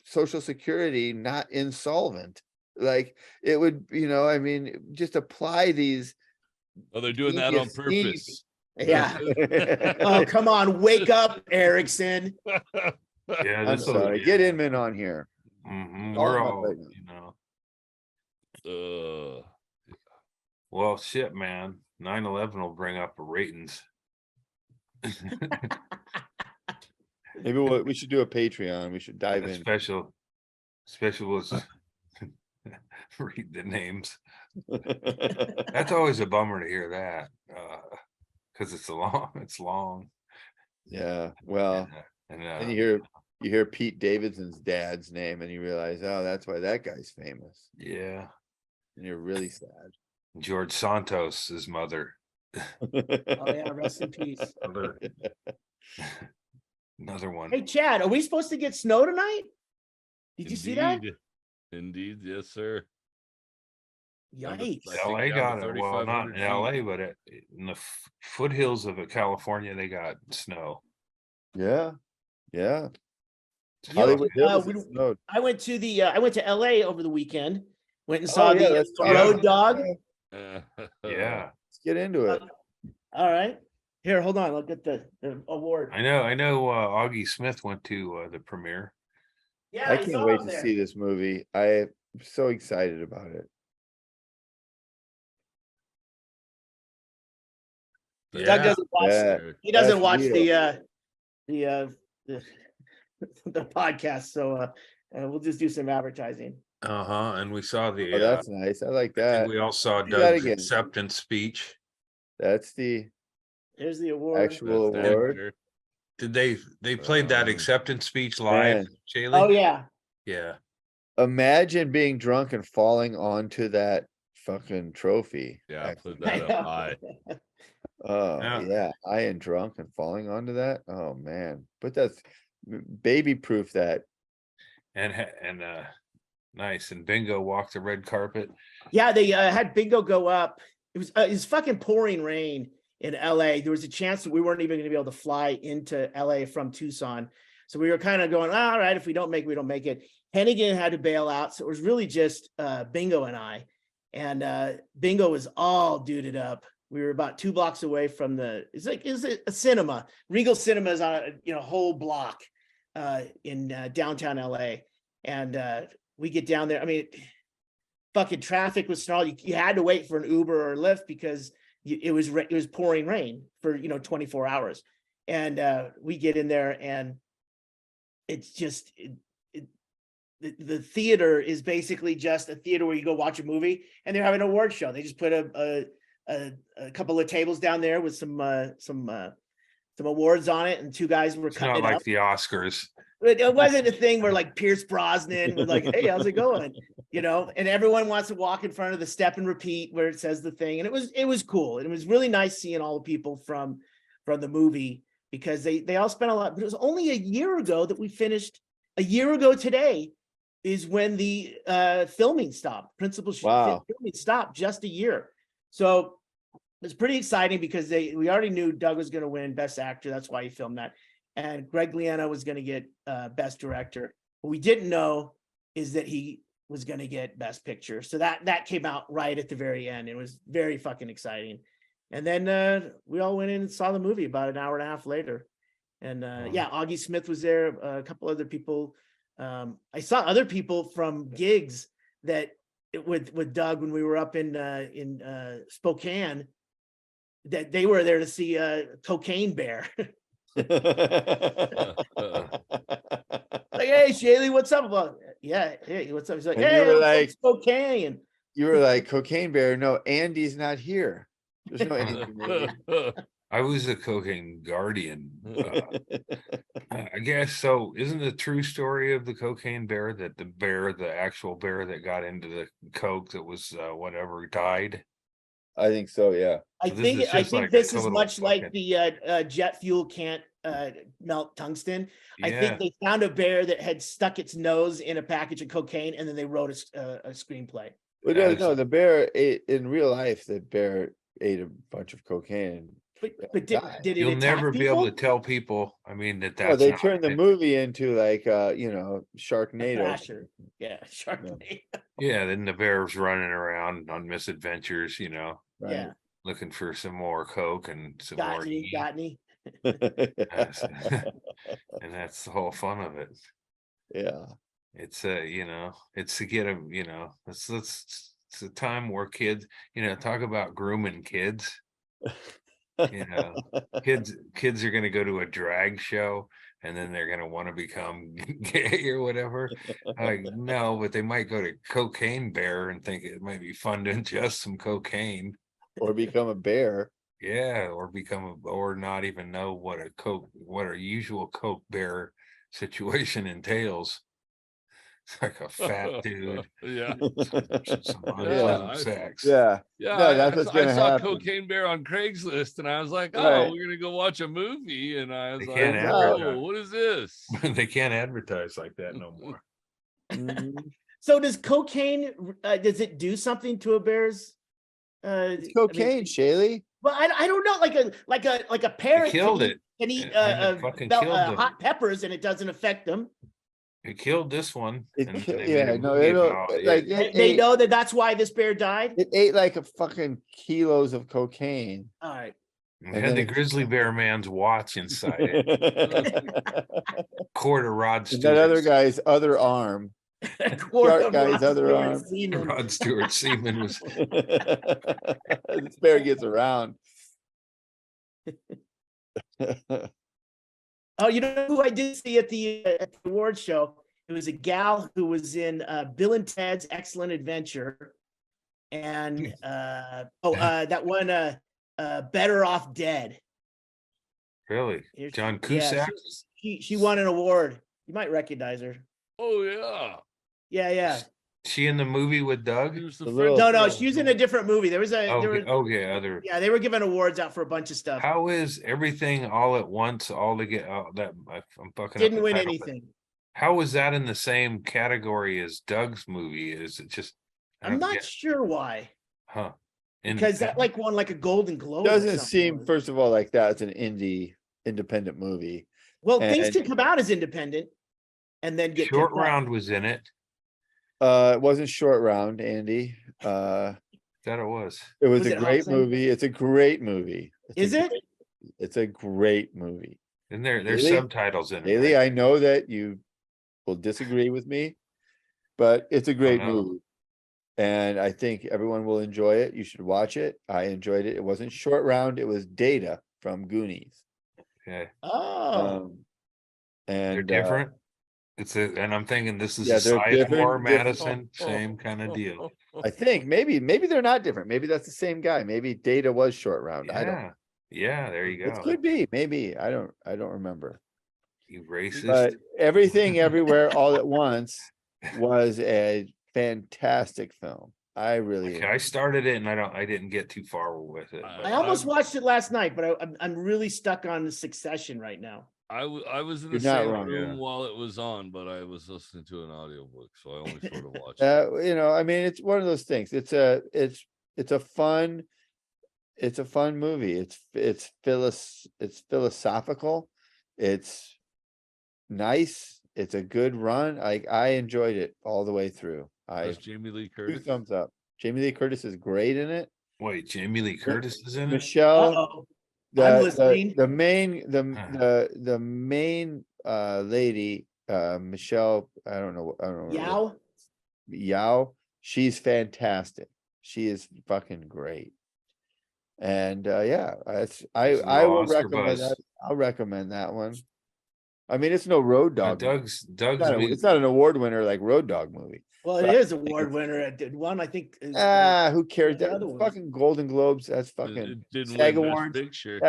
Social Security not insolvent. Like, it would, just apply these. Oh, they're doing that on purpose. Yeah. Oh, come on, wake up, Erickson. Yeah, I'm sorry. Get Inman on here. We're all, well, shit, man. 9/11 will bring up the ratings. Maybe we should do a Patreon. We should dive in. Special was read the names. That's always a bummer to hear that, because it's long. Yeah, well, and you hear Pete Davidson's dad's name, and you realize, oh, that's why that guy's famous. Yeah, and you're really sad. George Santos, his mother. Oh yeah, rest in peace. Another one. Hey Chad, are we supposed to get snow tonight? Did you see that? Indeed, yes, sir. Yikes. I think LA down got to it. Well, not 3,500 in LA, but in the foothills of California, they got snow. Yeah. Yeah. You know, Hollywood Hills, it snowed. I went to LA over the weekend. Went and Oh, saw yeah, the let's talk Road about Dog. that. Yeah, Let's get into it. All right. Here, hold on. Look at the award. I know. Augie Smith went to the premiere. Yeah, I can't wait to see this movie. I'm so excited about it. Doug doesn't watch. Yeah, He doesn't that's watch real. the the podcast. So we'll just do some advertising. And we saw the. Oh, that's nice. I like I think that. we all saw Do that Doug's again. acceptance speech. That's the Here's the award. actual That's award. there. Did they played that acceptance speech live, Man. Chaille? Oh yeah. Yeah. Imagine being drunk and falling onto that fucking trophy. Yeah, I put I that know. up high. Oh Yeah. yeah, high and drunk and falling onto that. Oh man, but that's baby proof that. And nice. And Bingo walked the red carpet. Yeah, they had Bingo go up. It was fucking pouring rain in LA. There was a chance that we weren't even going to be able to fly into LA from Tucson. So we were kind of going, all right, if we don't make it, we don't make it. Hennigan had to bail out. So it was really just Bingo and I. And Bingo was all duded up. We were about 2 blocks away from it's a cinema. Regal Cinema is on a whole block in downtown LA. And we get down there. I mean, fucking traffic was snarled. You had to wait for an Uber or Lyft because it was pouring rain for 24 hours. And we get in there and it's just the theater is basically just a theater where you go watch a movie and they're having an award show. They just put a couple of tables down there with some awards on it, and 2 guys were It's cutting not it like up. the Oscars. It wasn't a thing where like Pierce Brosnan was like, "Hey, how's it going?" And everyone wants to walk in front of the step and repeat where it says the thing, and it was cool. And it was really nice seeing all the people from the movie because they all spent a lot. But it was only a year ago that we finished. A year ago today is when the filming stopped. Wow. Filming stopped just a year. So it's pretty exciting because we already knew Doug was going to win Best Actor. That's why he filmed that. And Ggreg Liana was going to get Best Director. What we didn't know is that he was going to get Best Picture. So that came out right at the very end. It was very fucking exciting. And then we all went in and saw the movie about an hour and a half later. And Augie Smith was there. A couple other people. I saw other people from gigs that with Doug when we were up in Spokane, that they were there to see Cocaine Bear. Like, hey, Chaille, what's up? Well, yeah, hey, what's up? He's like, And hey, you were I'm like- from Spokane. You were like, Cocaine Bear. No, Andy's not here. There's no Andy. I was a cocaine guardian. I guess so. Isn't the true story of the cocaine bear that the actual bear that got into the coke that was whatever died? I think so. Yeah. I So this think is just like a this is total much like fucking- the jet fuel can't melt tungsten. I Yeah. think they found a bear that had stuck its nose in a package of cocaine, and then they wrote a screenplay. Well, no, the bear ate in real life. The bear ate a bunch of cocaine. But did it You'll attack never be able to people? tell people. I mean that's Well, they not- turned the movie into like A Sharknado. thrasher. Yeah, Sharknado. Yeah, then the bear's running around on misadventures, Right. Yeah, looking for some more coke and some got more me, heat. got me. Yes. And that's the whole fun of it. Yeah. It's it's to get them, it's a time where kids, talk about grooming kids. Kids are going to go to a drag show and then they're going to want to become gay or whatever. Like, no, but they might go to Cocaine Bear and think it might be fun to ingest some cocaine. Or become a bear. Yeah, or not even know what a usual Coke Bear situation entails. It's like a fat dude. Yeah. Some Yeah, unpleasant sex. Yeah. Yeah, No, that's what's I gonna saw happen. Cocaine Bear on Craigslist, and I was like, "Oh, Right. we're gonna go watch a movie," and I was They like, can't advertise. "Oh, what is this?" They can't advertise like that no more. Mhm. So does cocaine, does it do something to a bear's? It's cocaine, Chaille. Well, I don't know, like a parrot killed can it. can eat And it fucking killed them. hot peppers and it doesn't affect them. It killed this one. And then they made Yeah, a no, movie it'll about it. like They know that that's why this bear died. it ate like a fucking kilos of cocaine. All right. It had the grizzly bear man's watch inside it. And Quarter Rod Stewart. that other guy's other arm. Shark guy's other arm. Rod Stewart semen was. This bear gets around. Oh, you know who I did see at the award show? It was a gal who was in Bill and Ted's Excellent Adventure, and that one Better Off Dead. Really? Here's- John yeah, Cusack? she won an award. You might recognize her. Oh yeah. Yeah. She in the movie with Doug? Here's the The little- French No, girl. she was in a different movie. There was Okay, other. yeah, they were giving awards out for a bunch of stuff. How is everything all at once? All to get that I'm fucking up Didn't the win title, but anything. How is that in the same category as Doug's movie? Is it just? I I'm don't not get- sure why. Huh? Because that like won like a Golden Globe. or Doesn't something. seem, first of all, like that's an independent movie. Well, things and- can come out as independent and then get Short picked up. Round was in it. It wasn't Short Round, Andy. That it was. It was Was a it great Hudson? movie. It's a great movie. Is it? It's a great movie. And there's Really? subtitles in it. Haley, right? I know that you will disagree with me, but it's a great no. movie. And I think everyone will enjoy it. You should watch it. I enjoyed it. It wasn't Short Round, it was Data from Goonies. Okay. Oh, They're And different. And I'm thinking this is Yeah, a they're Sizemore different. Madison, same kind of deal. I think maybe they're not different. Maybe that's the same guy. Maybe Data was Short Round. I don't. Yeah, there you It go. could be. Maybe I don't remember. You racist. But Everything Everywhere All at Once was a fantastic film. I really Okay, I started it and I didn't get too far with it. I almost watched it last night, but I'm really stuck on the Succession right now. I was in You're the not same wrong, room yeah. while it was on, but I was listening to an audiobook, so I only sort of watched it. I mean, it's one of those things. It's a fun movie. It's philosophical. It's nice. It's a good run. I enjoyed it all the way through. That's Jamie Lee 2 Curtis. thumbs up. Jamie Lee Curtis is great in it. Wait, Jamie Lee Curtis is in it? Michelle, Uh-oh. I'm listening. the main lady, Michelle, I don't know. Yao. Yao, she's fantastic. She is fucking great. And I will Oscar recommend buzz. that. I'll recommend that one. I mean, it's no Road Dog. Doug's It's not an award winner like Road Dog movie. Well, it is award winner. It did one, I think. Is, Who cares? the That other ones. fucking Golden Globes. That's fucking It didn't SAG win Best Awards. Picture.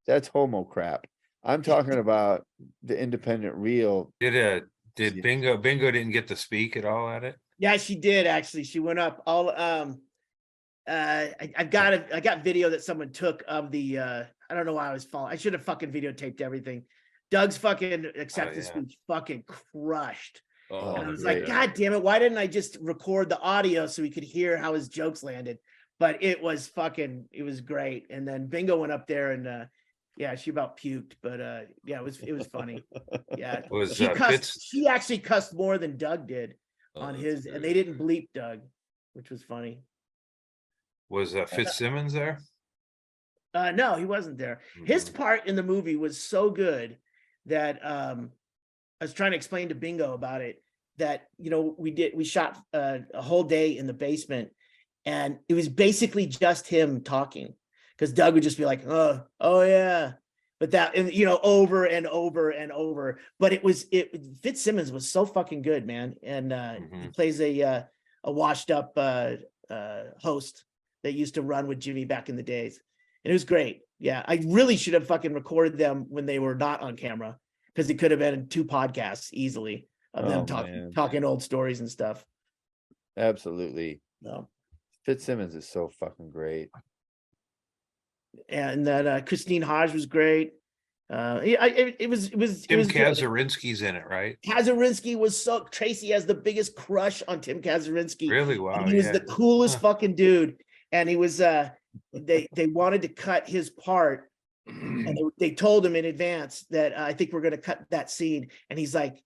That's homo crap. I'm talking about the independent real. did Bingo didn't get to speak at all at it? Yeah, she did actually. She went up all. I got video that someone took of the. I don't know why I was following. I should have fucking videotaped everything. Doug's fucking acceptance yeah. speech fucking crushed. Oh, And I was great. like, God damn it, why didn't I just record the audio so we could hear how his jokes landed? But it was great. And then Bingo went up there and yeah, she about puked, but yeah, it was funny. Yeah. Was She actually cussed more than Doug did on that's his, great. and they didn't bleep Doug, which was funny. Was Fitzsimmons there? No, he wasn't there. His Mhm. part in the movie was so good that I was trying to explain to Bingo about it, that we shot a whole day in the basement, and it was basically just him talking, because Doug would just be like, oh yeah, but that, over and over and over. But Fitzsimmons was so fucking good, man, and he plays a washed up host that used to run with Jimmy back in the days. And it was great. Yeah, I really should have fucking recorded them when they were not on camera, because it could have been 2 podcasts easily of them Oh, man. talking old stories and stuff. Absolutely. So, Fitzsimmons is so fucking great. and that Christine Hodge was great. It was Tim good. Kazurinsky's in it, right? Kazurinsky was so Tracy has the biggest crush on Tim Kazurinsky. Really? Wow. And he was yeah. the coolest Huh. fucking dude. And he was they wanted to cut his part, and they told him in advance that I think we're gonna cut that scene. And he's like,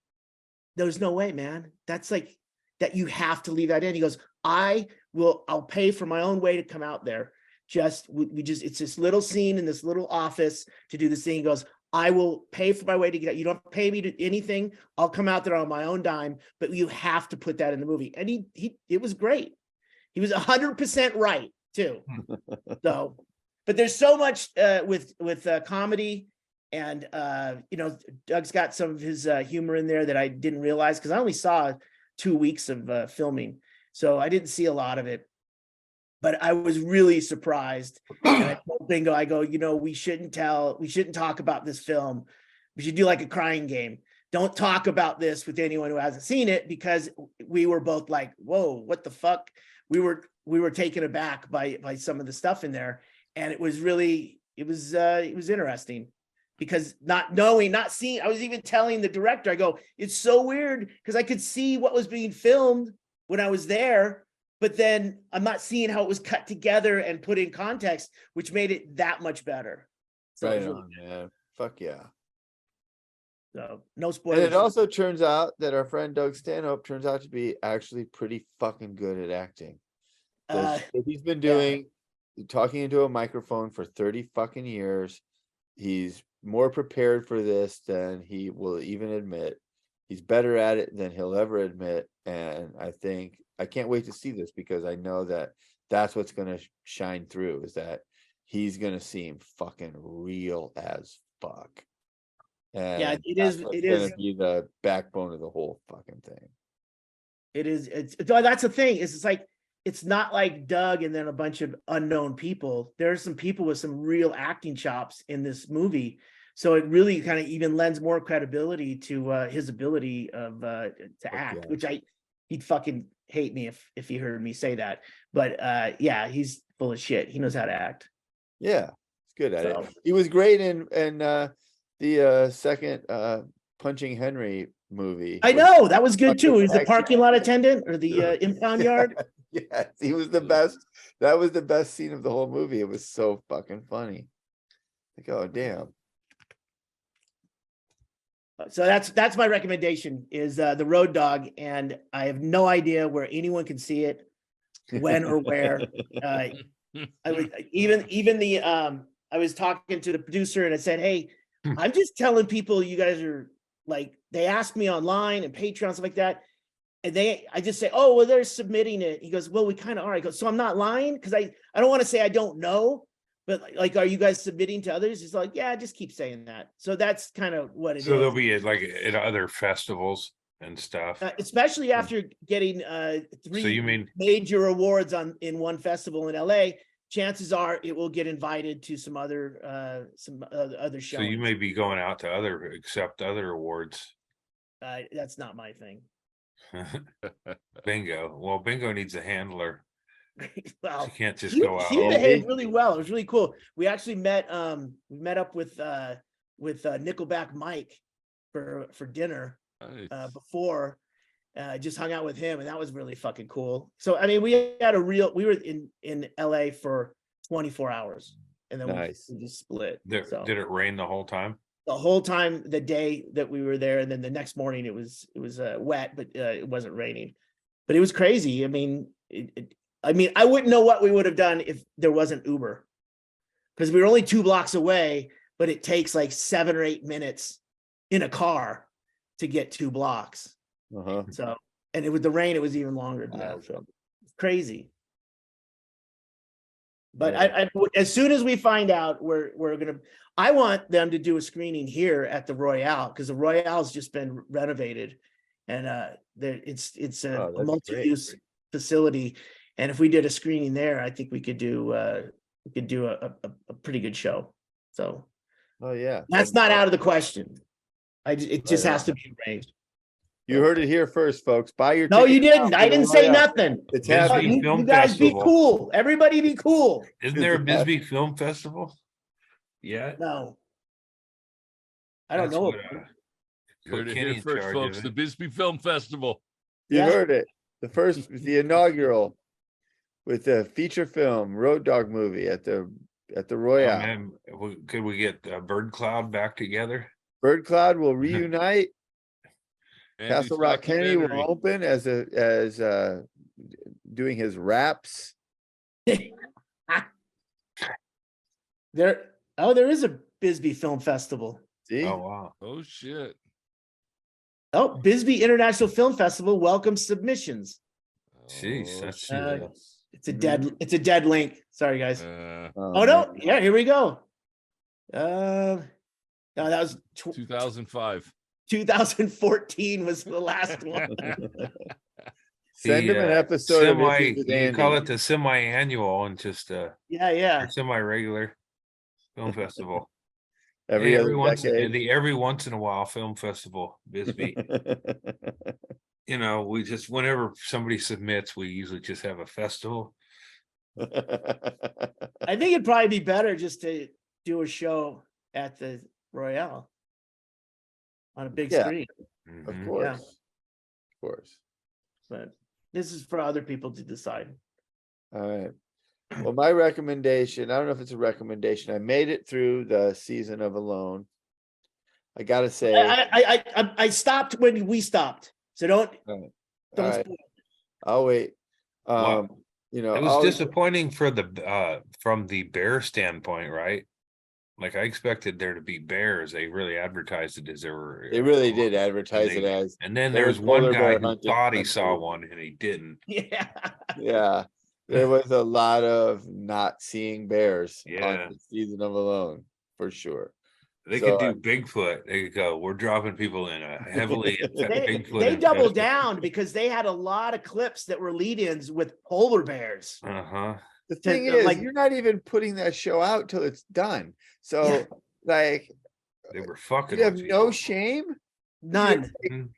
there's no way, man. That's like that, you have to leave that in. He goes, I'll pay for my own way to come out there. It's this little scene in this little office to do this thing. He goes, I will pay for my way to get out. You don't have to pay me to anything. I'll come out there on my own dime, but you have to put that in the movie. And it was great. He was 100% right too. So, but there's so much with comedy, and Doug's got some of his humor in there that I didn't realize, because I only saw 2 weeks of filming, so I didn't see a lot of it. But I was really surprised. And I told Bingo, I go, we shouldn't talk about this film. We should do like a crying game. Don't talk about this with anyone who hasn't seen it, because we were both like, whoa, what the fuck? We were taken aback by some of the stuff in there. And it was interesting, because not seeing, I was even telling the director, I go, it's so weird, because I could see what was being filmed when I was there, but then I'm not seeing how it was cut together and put in context, which made it that much better. So Right on, man. Fuck yeah. So no And spoilers. it also turns out that our friend Doug Stanhope turns out to be actually pretty fucking good at acting. He's been doing talking into a microphone for 30 fucking years. He's more prepared for this than he will even admit. He's better at it than he'll ever admit. And I can't wait to see this, because I know that that's what's going to shine through, is that he's going to seem fucking real as fuck. And yeah, it is going to be the backbone of the whole fucking thing. It is. That's the thing. It's like, it's not like Doug and then a bunch of unknown people. There are some people with some real acting chops in this movie. So it really kind of even lends more credibility to his ability of to act, yeah. which he'd fucking hate me if he heard me say that. But yeah, he's full of shit. He knows how to act. Yeah, he's good at So- it. He was great in the second Punching Henry movie. I know, that was good too. He was the parking lot attendant or the impound yard. Yes, he was the best. That was the best scene of the whole movie. It was so fucking funny. Like, oh damn. So that's my recommendation, is the Road Dog, and I have no idea where anyone can see it, when or where. I was even the I was talking to the producer, and I said, hey, I'm just telling people you guys are like, they asked me online and Patreon, stuff like that. And I just say, oh, well, they're submitting it. He goes, well, we kind of are. I go, so I'm not lying, because I don't want to say I don't know, but like, are you guys submitting to others? He's like, yeah, just keep saying that. So that's kind of what it is. So they'll be at other festivals and stuff. Especially after getting 3 So you mean major awards in one festival in LA, chances are it will get invited to some other shows. so you may be going out to accept other awards. That's not my thing. Bingo. Well, Bingo needs a handler. Well, She can't just he go out. behaved really well. It was really cool. We actually met up with Nickelback Mike for dinner Nice. before. Just hung out with him, and that was really fucking cool. So I mean, we were in LA for 24 hours, and then Nice. we just split. So Did it rain the whole time? the whole time, the day that we were there, and then the next morning it was wet, but it wasn't raining. But it was crazy. I mean, I wouldn't know what we would have done if there wasn't Uber, because we were only 2 blocks away, but it takes like 7 or 8 minutes in a car to get 2 blocks. Uh-huh. So, and with the rain, it was even longer than that. So it's crazy. But Yeah. as soon as we find out, I want them to do a screening here at the Royale, because the Royale's just been renovated, and it's Oh, a that'd be multi-use facility. And if we did a screening there, I think we could do a pretty good show. So Oh yeah. that's not out of the question. It just Right has to be arranged. You heard it here first, folks. Buy your No, you tickets didn't. now I for the didn't say Royale. nothing. It's Bisbee happening. You Film guys be Festival. cool. Everybody be cool. Isn't there a Yeah. Bisbee Film Festival? Yeah. No. I don't That's know. what, You heard put it Kenny here in first, charge folks. of The it. Bisbee Film Festival. You Yeah. heard it. The inaugural with the feature film Road Dog movie at the Oh, Royale. man, could we get Bird Cloud back together? Bird Cloud will reunite. Andy's Castle Rock Kenny will documentary. open as doing his raps. There is a Bisbee Film Festival. See, Oh, wow. Oh shit. Oh, Bisbee International Film Festival welcomes submissions. Jeez, Oh, that's- shit. It's a dead link. Sorry, guys. Oh no, man. yeah, here we go. No, that was 2005. 2014 was the last one. Send him an episode of Issues with you call Andy. it the semi-annual and just Yeah. or semi-regular film festival. every Hey, other decade. the every once in a while film festival, Bisbee. You know, we just whenever somebody submits, we usually just have a festival. I think it'd probably be better just to do a show at the Royale on a big Yeah. screen. Of Mhm. course. Yeah. Of course. But this is for other people to decide. All right. Well, my recommendation, I don't know if it's a recommendation. I made it through the season of Alone. I gotta say, I stopped when we stopped, so don't all don't right, spoil. I'll wait. Well, You know, It was I'll- disappointing for the from the bear standpoint, right? Like I expected there to be bears. They really advertised it as there were. they really did advertise it they- as, And then there there was was one polar guy bear who hunting thought he saw country. one and he didn't. Yeah. yeah, there was a lot of not seeing bears Yeah. on the season of Alone, for sure. They So, could do Bigfoot. They could go, we're dropping people in a heavily Bigfoot. They doubled down because they had a lot of clips that were lead-ins with polar bears. Uh-huh. The thing is, you're not even putting that show out till it's done. So, Yeah. like, They were fucking. you have with no people. shame. None. Mhm.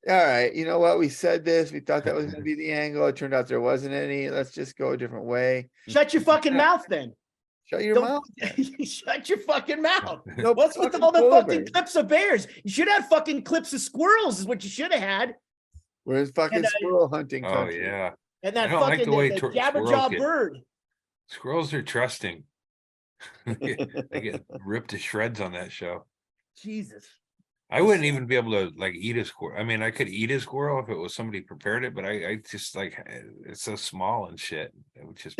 All right, you know what? We said this. We thought that was going to be the angle. It turned out there wasn't any. Let's just go a different way. Shut your fucking mouth then. Shut your Don't- mouth. Shut your fucking mouth. No What's with fucking all the polar fucking bears. clips of bears? You should have fucking clips of squirrels, is what you should have had. We're in fucking And, squirrel hunting Oh, country. yeah. And that I don't like fucking the way the squirrels jabberjaw get- bird. Squirrels are trusting. They get ripped to shreds on that show. Jesus. I wouldn't even be able to like eat a squirrel. I mean, I could eat a squirrel if it was somebody prepared it, but I just like it's so small and shit. It would just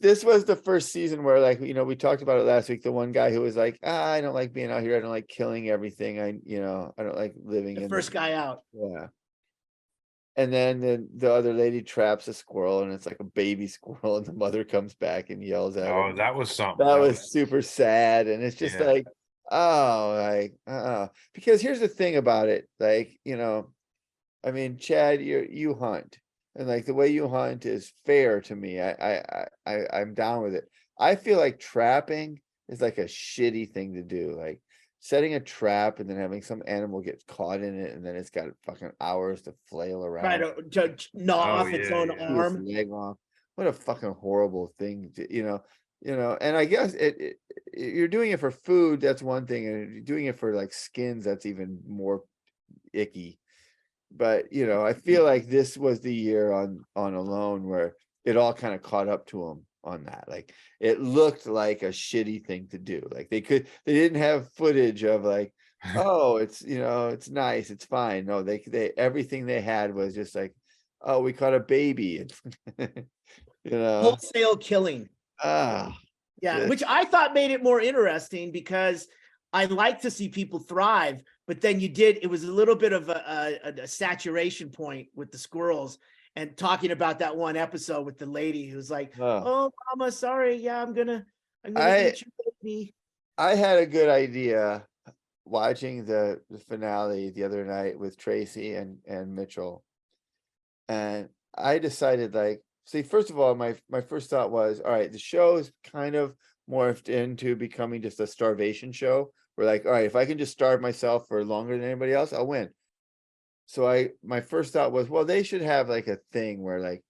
This was the first season where, like, you know, we talked about it last week. The one guy who was like, I don't like being out here. I don't like killing everything. I don't like living The in first guy out. Yeah. And then the other lady traps a squirrel, and it's like a baby squirrel, and the mother comes back and yells at Oh, her. that was something. That was super sad. And it's just Yeah. like, because here's the thing about it. Like, you know, I mean, Chad, you hunt, and like the way you hunt is fair to me. I'm down with it. I feel like trapping is like a shitty thing to do. Like setting a trap and then having some animal get caught in it, and then it's got fucking hours to flail around. Right, to gnaw off its yeah, own yeah. chew its arm. leg off. What a fucking horrible thing to, and I guess you're doing it for food, that's one thing, and if you're doing it for like skins, that's even more icky. But I feel like this was the year on Alone where it all kind of caught up to them on that. Like it looked like a shitty thing to do. Like they didn't have footage of like, oh, it's nice, it's fine. No, they everything they had was just like, oh, we caught a baby. Wholesale killing. Ah, Yeah, Yes. which I thought made it more interesting because I like to see people thrive, but then it was a little bit of a saturation point with the squirrels, and talking about that one episode with the lady who's like, oh mama, sorry, yeah, I'm gonna eat your baby. I had a good idea watching the finale the other night with Tracy and Mitchell. And I decided, like, see, first of all, my first thought was, all right, the show is kind of morphed into becoming just a starvation show. We're like, all right, if I can just starve myself for longer than anybody else, I'll win. my first thought was, well, they should have like a thing where like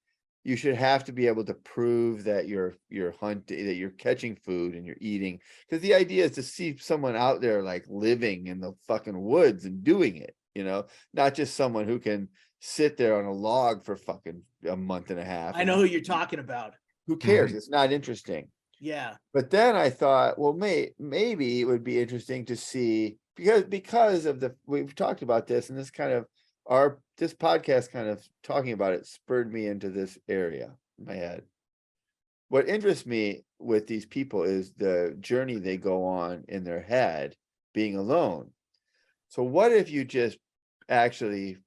you should have to be able to prove that you're hunting, that you're catching food and you're eating, because the idea is to see someone out there like living in the fucking woods and doing it, not just someone who can sit there on a log for fucking a month and a half. I know who you're talking about. Who cares? It's not interesting. Yeah. But then I thought, well, maybe it would be interesting to see, because of we've talked about this, and this kind of this podcast kind of talking about it spurred me into this area in my head. What interests me with these people is the journey they go on in their head being alone. So what if you just actually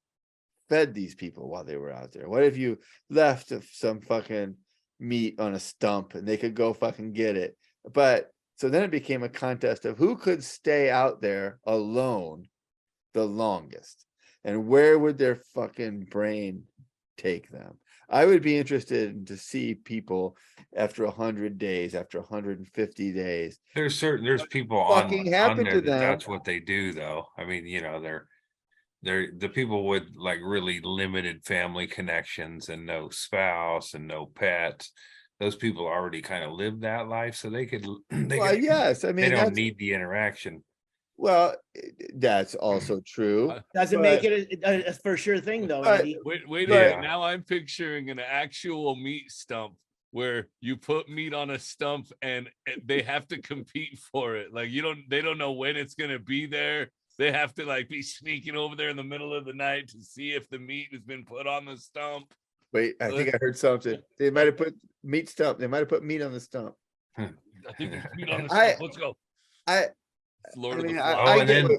fed these people while they were out there? What if you left some fucking meat on a stump and they could go fucking get it? But so then it became a contest of who could stay out there alone the longest, and where would their fucking brain take them? I would be interested to see people after 100 days, after 150 days. There's people fucking on happened there to that them. that's what they do, though. I mean, they're the people with like really limited family connections and no spouse and no pets. Those people already kind of live that life, so they could. Yes, I mean, they don't need the interaction. Well, that's also true. Doesn't make it a for sure thing, though, Andy. Wait a minute. Now I'm picturing an actual meat stump where you put meat on a stump and they have to compete for it. Like they don't know when it's gonna be there. They have to like be sneaking over there in the middle of the night to see if the meat has been put on the stump. Wait, I think I heard something. They might have put meat stump. They might have put meat on the stump. I think there's meat on the stump. Let's go. Lord of the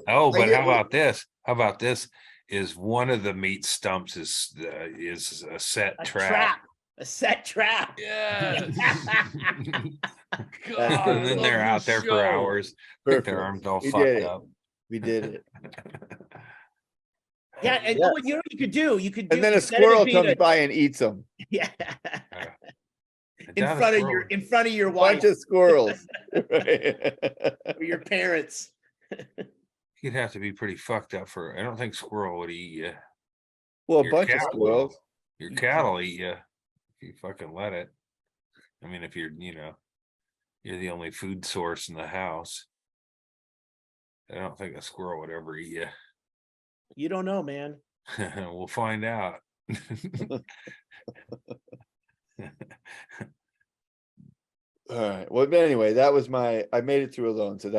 but how about this? How about this? Is one of the meat stumps is a set trap. A set trap. Yeah. And then they're out there for hours. Their arms all fucked up. We did it. Yeah, and you know what you could do? You could do, and then a squirrel comes by and eats them. Yeah. in front of your wife. Bunch of squirrels. Or your parents. You'd have to be pretty fucked up I don't think squirrel would eat you. Well, a bunch of squirrels. Your cat'll eat you if you fucking let it. I mean, if you're the only food source in the house. I don't think a squirrel would ever eat you. You don't know, man. We'll find out. All right. Well, but anyway, that was I made it through alone. So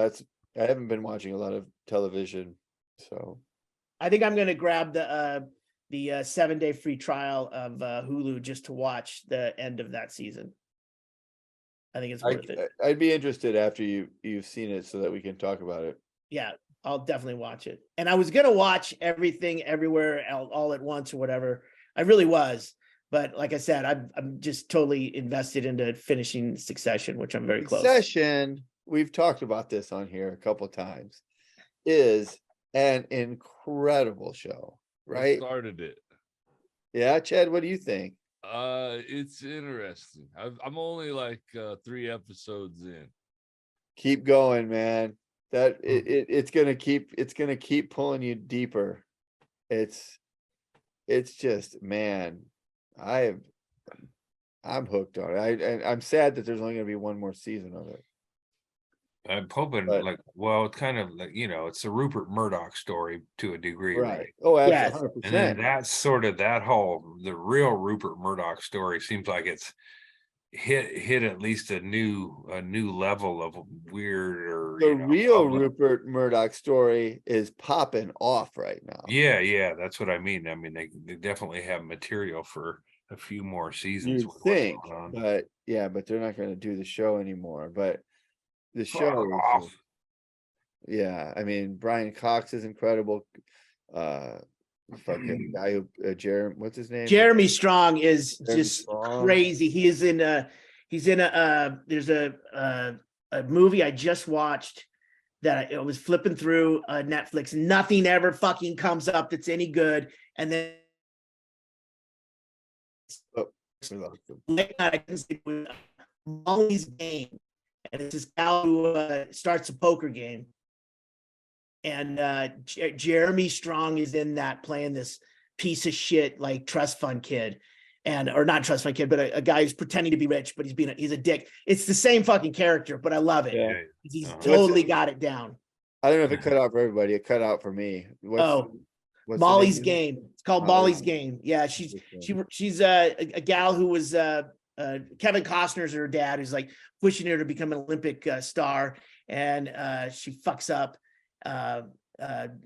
I haven't been watching a lot of television. So I think I'm going to grab the 7-day free trial of Hulu just to watch the end of that season. I think it's worth it. I'd be interested after you've seen it so that we can talk about it. Yeah, I'll definitely watch it. And I was going to watch Everything Everywhere all at once or whatever. I really was. But like I said, I'm just totally invested into finishing Succession, which I'm very close. Succession, we've talked about this on here a couple of times, is an incredible show, right? I started it. Yeah, Chad, what do you think? It's interesting. I'm only like 3 episodes in. Keep going, man. That it's gonna keep pulling you deeper. It's just, man, I'm hooked on it. I'm sad that there's only gonna be one more season of it. I'm hoping it's kind of like, it's a Rupert Murdoch story to a degree, right? Oh, absolutely. 100%. And then that's sort of the real Rupert Murdoch story seems like it's hit at least a new level of weird, or the real Rupert Murdoch story is popping off right now. Yeah, that's what I mean. I mean, they definitely have material for a few more seasons. You think, but they're not going to do the show anymore. But the show is, yeah, I mean, Brian Cox is incredible. Fucking guy who Jeremy, what's his name? Jeremy Strong is just crazy. He's in there's a movie I just watched that I was flipping through Netflix. Nothing ever fucking comes up that's any good, and then Molly's Game, and it's this gal who starts a poker game, and Jeremy Strong is in that playing this piece of shit like trust fund kid, or not trust fund kid, but a guy who's pretending to be rich, but he's a dick. It's the same fucking character, but I love it. Yeah. He's Uh-huh. totally got it down. I don't know if it cut out for everybody. It cut out for me. What's the Molly's name? Game. It's called Molly's Molly's Game. Yeah, she's Interesting. a gal who was Kevin Costner's her dad, who's like pushing her to become an Olympic star, and she fucks up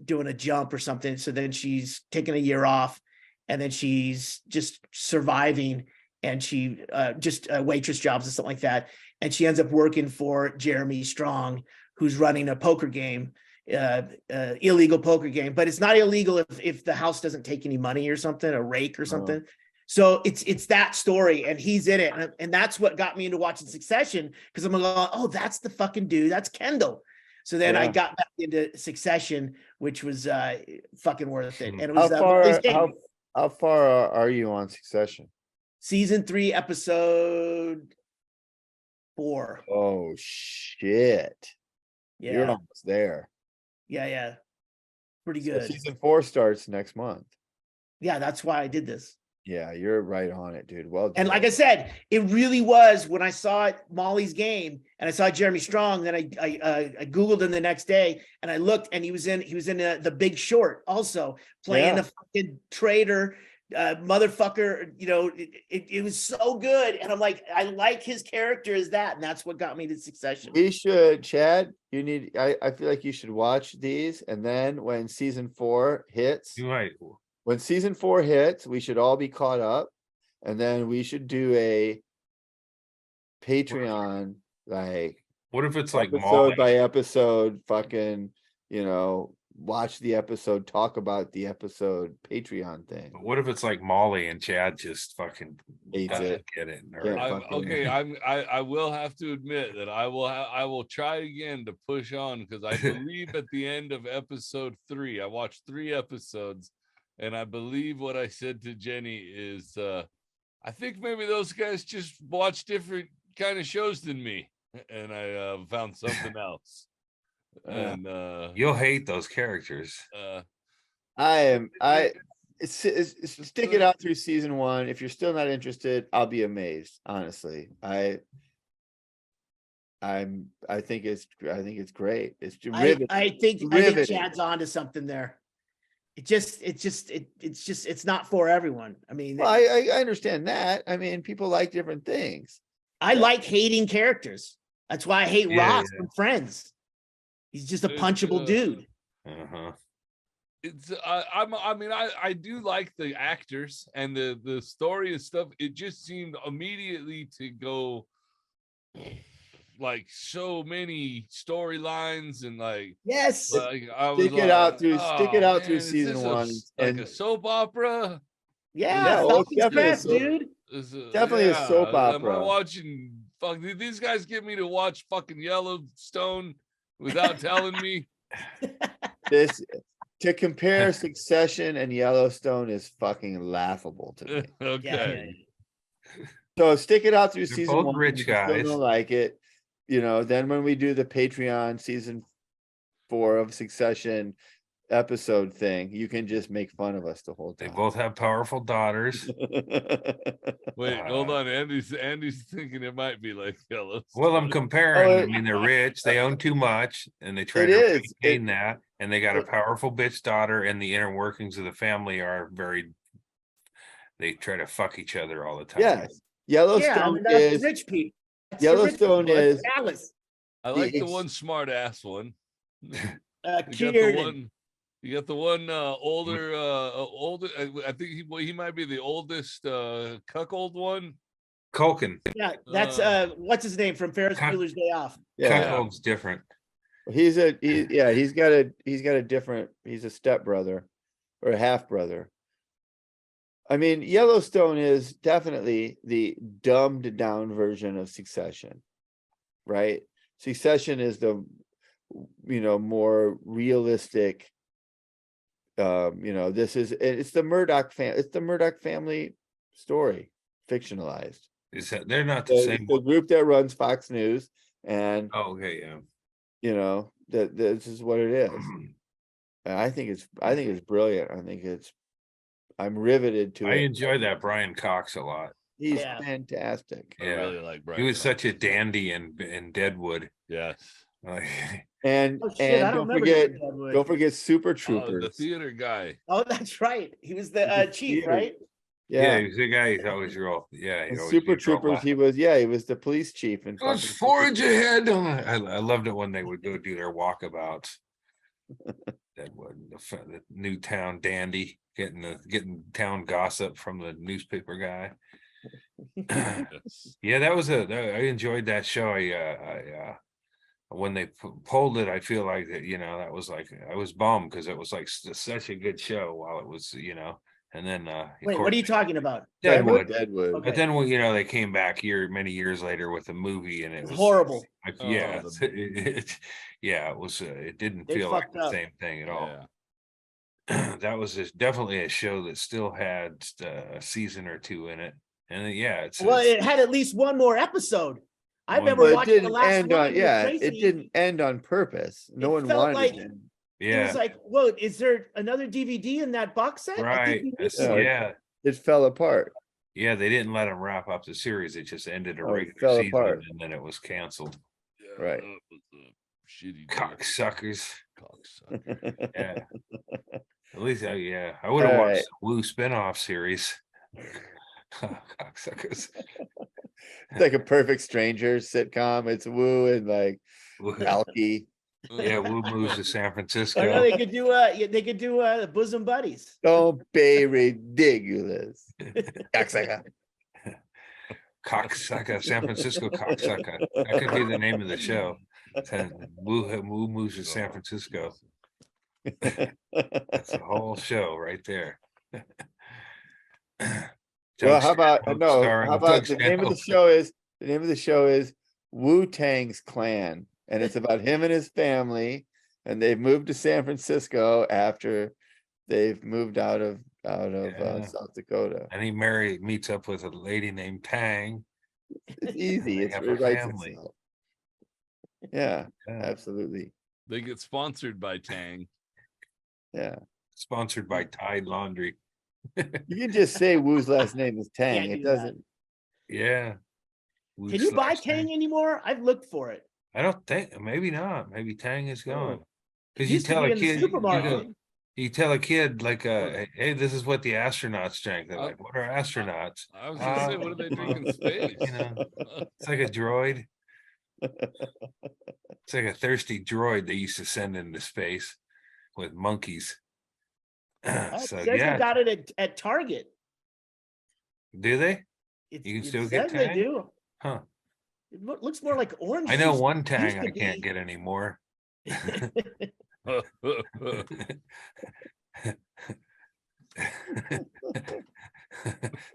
doing a jump or something. So then she's taking a year off, and then she's just surviving, and she just waitress jobs and something like that. And she ends up working for Jeremy Strong, who's running a poker game, illegal poker game, but it's not illegal if the house doesn't take any money or something, a rake or something. So it's that story, and he's in it, and that's what got me into watching Succession, because I'm like, oh, that's the fucking dude, that's Kendall. So then I got back into Succession, which was fucking worth it. And it was how far are you on Succession? Season 3, episode 4. Oh shit! Yeah, You're almost there. yeah, pretty So good. season 4 starts next month. Yeah, that's why I did this. Yeah, you're right on it, dude. Well done. And like I said, it really was when I saw it, Molly's Game, and I saw Jeremy Strong. Then I Googled him the next day, and I looked, and he was in The Big Short, also playing a fucking traitor, motherfucker. You know, it was so good, and I'm like, I like his character as that, and that's what got me to Succession. We should, Chad. I feel like you should watch these, and then when season 4 hits, You might. when season 4 hits, we should all be caught up, and then we should do a Patreon, like What if it's like episode Molly? by episode, fucking, watch the episode, talk about the episode Patreon thing. What if it's like Molly and Chad just fucking Hates doesn't it. get it? Yeah. I will have to admit that I will try again to push on, because I believe at the end of episode 3, I watched 3 episodes, and I believe what I said to Jenny is I think maybe those guys just watch different kind of shows than me, and I found something else. And You'll hate those characters. Stick it out through season 1. If you're still not interested, I'll be amazed. Honestly, I think it's great. It's riveting. I think Chad's onto something there. It's not for everyone. I mean, Well, I understand that. I mean, people like different things. I like hating characters. That's why I hate Ross from Friends. He's just a punchable dude. Uh-huh. It's I do like the actors and the story and stuff. It just seemed immediately to go like so many storylines, and like Stick it out through season 1, like a soap opera. Dude. Definitely a soap opera. Am I watching? Fuck, did these guys get me to watch fucking Yellowstone without telling me? To compare Succession and Yellowstone is fucking laughable to me. Okay. So stick it out through They're season both 1. rich If you still guys. don't like it, then when we do the Patreon season 4 of Succession episode thing, you can just make fun of us the whole They time. both have powerful daughters. Wait, hold on. Andy's thinking it might be like Yellowstone. Well, I'm comparing. I mean, they're rich. They own too much, and they try to maintain that. And they got a powerful bitch daughter, and the inner workings of the family are very. They try to fuck each other all the time. Yes, Yellowstone is rich people. Yellowstone is Alice. I like the one smart ass one. Kieran. You got the one older. I think he might be the oldest cuckold one. Culkin. Yeah, that's what's his name from Ferris Bueller's Day Off. Cuckold's different. He's a different. He's a stepbrother or a half brother. I mean, Yellowstone is definitely the dumbed down version of Succession, right? Succession is the more realistic. It's the Murdoch family story, fictionalized. They're not the same. The group that runs Fox News, and okay, yeah. that this is what it is. And I think it's brilliant. I'm riveted to I it. enjoy that Brian Cox a lot. He's Yeah. fantastic. I Yeah. really like Brian. He was Cox. such a dandy in Deadwood. Yes. Like, And Oh shit, I and don't don't remember forget Deadwood. Super Oh, Troopers. the theater guy. Oh, that's right. He was the The chief, theater. right? yeah, Yeah. he's the guy. He's always real. Yeah, And he's always Super being real Troopers, loud. he was the police chief in Let's fucking forge ahead. I loved it when they would go do their walkabouts. Deadwood, the new town dandy, getting town gossip from the newspaper guy. Yes. Yeah, I enjoyed that show. When they pulled it, I feel like that, that was like, I was bummed because it was like such a good show while it was, and then of Wait, course, what are you talking about? Deadwood. Deadwood. Okay. But then when they came back many years later with a movie, and it was Horrible. like, Oh, yeah, it was. It didn't They feel like fucked the up. same thing at all. Yeah. That was definitely a show that still had a season or two in it, and It had at least one more episode. I One remember more. But it watching the didn't last end one. on, It was yeah, crazy. it didn't end on purpose. No It one felt wanted like- it. to end. It was like, whoa, is there another DVD in that box set? I right. think you It's- missed one. yeah, It fell apart. yeah. They didn't let him wrap up the series. It just ended a Oh, it regular fell season, apart. and then it was canceled. Yeah, Right. that was a shitty deal. Cocksuckers. Cocksucker. Yeah. At least, I would have All watched right. the Woo spinoff series. Cocksuckers. It's like a Perfect Strangers sitcom. It's Woo and like Alki. Yeah, Woo moves to San I know Francisco. they could do bosom buddies. Don't be ridiculous. Cocksucker. Cocksucker, San Francisco cocksucker. That could be the name of the show. Woo moves to San Francisco. That's the whole show right there. Well, how about Stanhope starring how about Doug the name of the Stanhope. show is Wu Tang's Clan, and it's about him and his family, and they've moved to San Francisco after they've moved out of Yeah. South Dakota. And he meets up with a lady named Tang. It's easy. They It's have it a writes family. itself. Yeah, Yeah. absolutely. They get sponsored by Tang. Yeah, Sponsored by Tide Laundry. you can just say Wu's last name is Tang. Can't It do that. doesn't. Yeah. Can you buy Tang anymore? I've looked for it. I don't think, maybe not. Maybe Tang is gone. It Because you used to tell be a in the kid, supermarket. you tell a kid like, hey, this is what the astronauts drink. They're like, what are astronauts? I was gonna say, what do they drink in space? It's like a droid. It's like a thirsty droid they used to send into space with monkeys. Oh, So it says yeah, they got it at Target. do they? It, You can it still get says they Tang? do. Huh. It looks more like orange. I know juice. one Used Tang to I can't be- get anymore.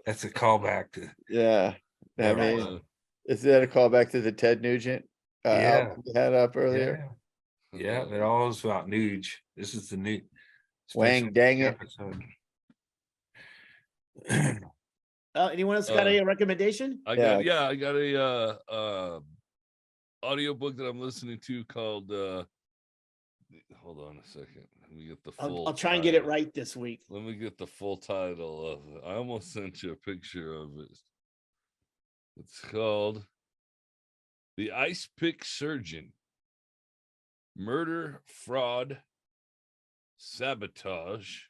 That's a callback to Yeah, I Yeah, mean, is that a callback to the Ted Nugent Yeah. album we had up earlier? Yeah, it all is about Nuge. This is the new Wang special dang it. episode. Anyone else got a recommendation? I got a audiobook that I'm listening to called hold on a second. Let me get the full I'll try and get it title. right this week. Let me get the full title of it. I almost sent you a picture of it. It's called The Ice Pick Surgeon. Murder, Fraud, Sabotage.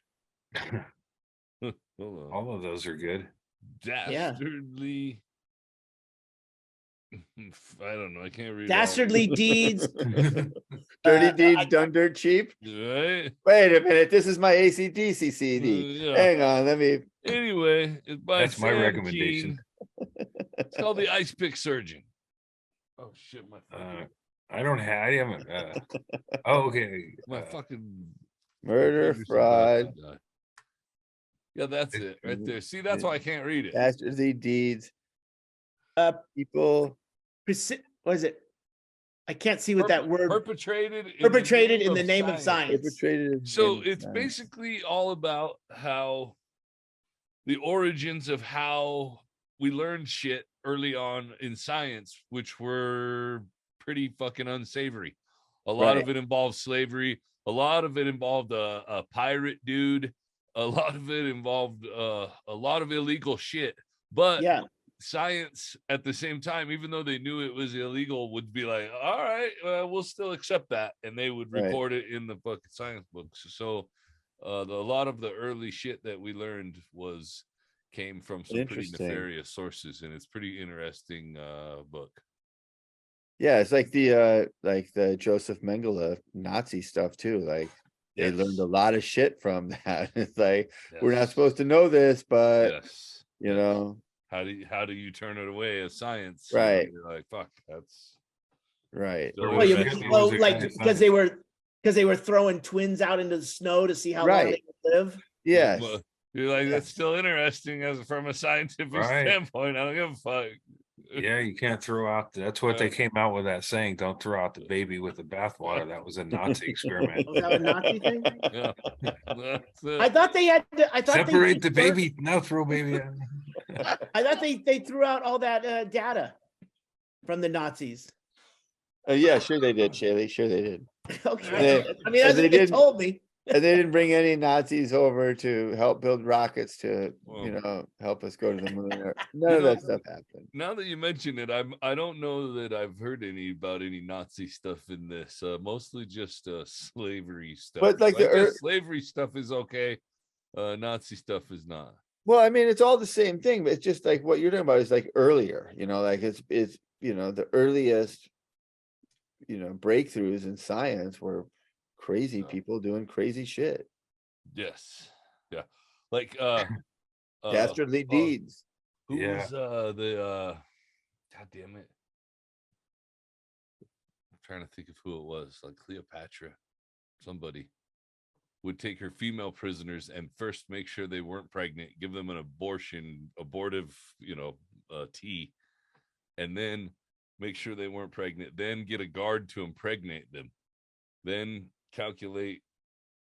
Hold on. All of those are good. Dastardly. I don't know. I can't read. Dastardly deeds. Dirty Deeds Done Dirt Cheap. Right? Wait a minute, this is my AC/DC CD. Yeah. Hang on, let me. Anyway, it's by That's my Sam recommendation. Keane. It's called The Ice Pick Surgeon. Oh shit, my I haven't. Oh, okay. my fucking Murder, computer's about to fraud, die. Yeah, that's it right there. See, that's why I can't read it. Dastardly Deeds. People. What is it? I can't see what that word. Perpetrated Perpetrated in the name of science. Perpetrated in So name of it's science. basically all about how the origins of how we learned shit early on in science, which were pretty fucking unsavory. A lot of Right. it involves slavery. a lot of it involved a pirate dude. A lot of it involved a lot of illegal shit. But Yeah. science at the same time, even though they knew it was illegal, would be like, all right, we'll still accept that. And they would report it in the fucking science books. So a lot of the early shit that we learned came from some pretty nefarious sources, and it's pretty interesting book. Yeah, it's like the Joseph Mengele Nazi stuff too. Like they learned a lot of shit from that. It's like we're not supposed to know this, but you know, how do you turn it away as science? Right. You know, you're like, fuck, that's right. Well, you like because they were throwing twins out into the snow to see how long they could live. Yes. Well, you're like, that's still interesting as from a scientific standpoint. I don't give a fuck. Yeah, you can't throw out. That's what they came out with, that saying, "Don't throw out the baby with the bathwater." That was a Nazi experiment. Was that a Nazi thing? Yeah. I thought they had to. I thought separate the baby. Now throw baby out. I thought they threw out all that data from the Nazis. Yeah, sure they did, Chaille. Sure they did. Okay. I mean, that's what they told me. And they didn't bring any Nazis over to help build rockets to, help us go to the moon. None of that stuff happened. Now that you mention it, I don't know that I've heard about any Nazi stuff in this. Mostly just slavery stuff. But like slavery stuff is okay. Nazi stuff is not. Well, I mean, it's all the same thing, but it's just like what you're talking about is like earlier, like it's the earliest, breakthroughs in science were crazy people doing crazy shit. Yes. Yeah. Like dastardly deeds. Who was God damn it. I'm trying to think of who it was, like Cleopatra. Somebody would take her female prisoners and first make sure they weren't pregnant, give them an abortive, tea, and then make sure they weren't pregnant, then get a guard to impregnate them, then calculate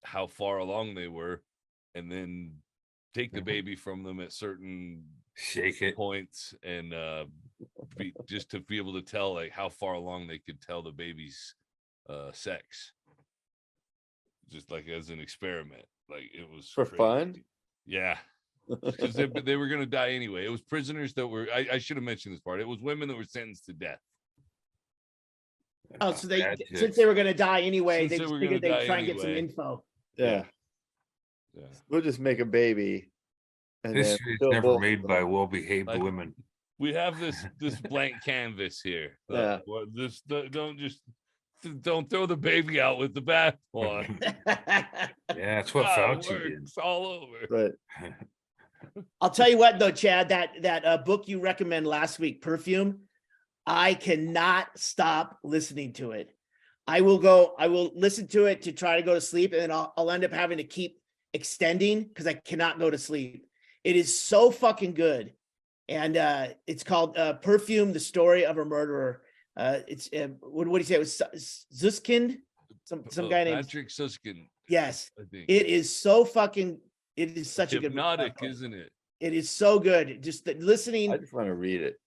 how far along they were, and then take the baby from them at certain points, and just to be able to tell like how far along they could tell the baby's sex, just like as an experiment. Like it was for fun. Yeah. Because they were going to die anyway. It was prisoners that were, I should have mentioned this part. It was women that were sentenced to death. Oh, so since they were going to die anyway, they just figured they'd try and get some info. Yeah. We'll just make a baby. And this is never made by well-behaved women. We have this blank canvas here. Don't throw the baby out with the bathwater. Yeah, that's what Fauci did. It's all over. But I'll tell you what, though, Chad, that book you recommended last week, Perfume, I cannot stop listening to it. I will listen to it to try to go to sleep, and then I'll end up having to keep extending because I cannot go to sleep. It is so fucking good. And it's called Perfume, the Story of a Murderer. It's what do you say? It was Zuskind, some guy named Patrick Zuskind. Yes, it is so fucking. It is such a good hypnotic, isn't it? It is so good. Just listening. I just want to read it.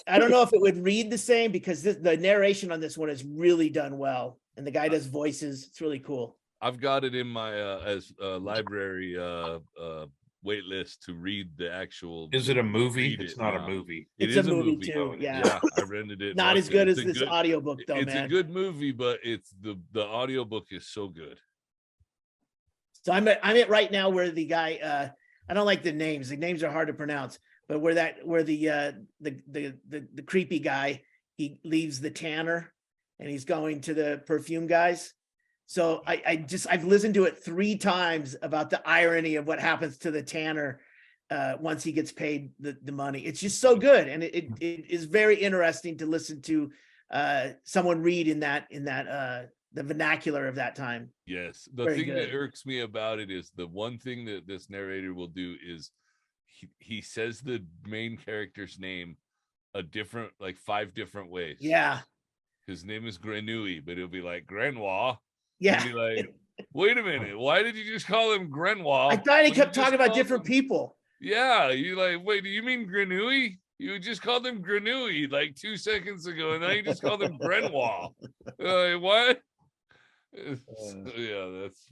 I don't know if it would read the same because the narration on this one is really done well, and the guy does voices. It's really cool. I've got it in my as library wait list to read the actual. Is it a movie? It's not a movie. It's a movie too. Yeah, I rented it. Not as good as this audiobook though, man. It's a good movie, but it's the audiobook is so good. So I'm at right now where the guy I don't like the names. The names are hard to pronounce, but where the creepy guy, he leaves the tanner and he's going to the perfume guys. So I've listened to it 3 times about the irony of what happens to the tanner once he gets paid the money. It's just so good, and it is very interesting to listen to someone read in that the vernacular of that time. Yes, the thing that irks me about it is the one thing that this narrator will do is he says the main character's name like 5 different ways. Yeah, his name is Grenouille, but it'll be like Grenoir. Yeah. Be like, wait a minute, why did you just call him Grenoir? I thought he kept talking about different people. Yeah, you like, wait, do you mean Grenouille? You just called him Grenouille like 2 seconds ago, and now you just called him Grenoir. Like, what? Yeah, that's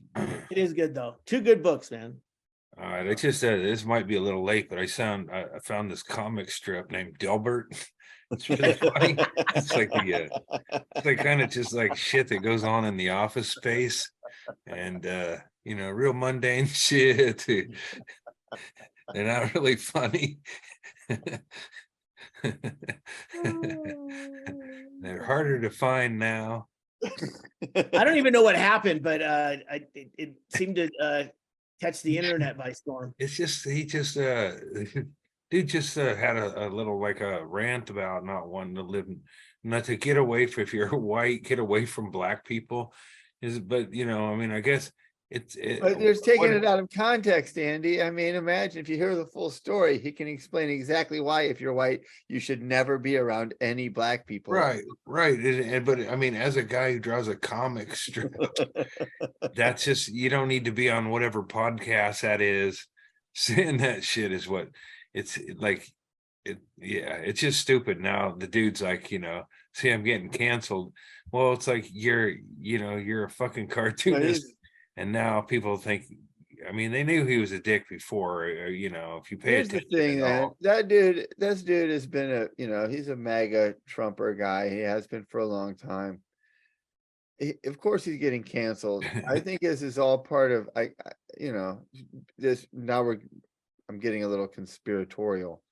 It is good though. Two good books, man. All right, I just said this might be a little late, but I found this comic strip named Dilbert. It's really funny. It's like it's like kind of just like shit that goes on in the office space, and real mundane shit. They're not really funny. They're harder to find now. I don't even know what happened, but it seemed to catch the internet by storm. It's just dude just had a little like a rant about not wanting to live, not to get away from, if you're white, get away from black people. But I mean, I guess But there's taking it out of context, Andy. I mean, imagine if you hear the full story, he can explain exactly why, if you're white, you should never be around any black people. Right. But I mean, as a guy who draws a comic strip, that's just, you don't need to be on whatever podcast that is. Saying that shit is what it's like. It's just stupid. Now the dude's like, see, I'm getting canceled. Well, it's like you're a fucking cartoonist. And now people think, I mean, they knew he was a dick before, if you pay Here's the attention. thing, man. This dude has been he's a MAGA Trumper guy. He has been for a long time. Of course he's getting canceled. I think this is all part of, this, I'm getting a little conspiratorial,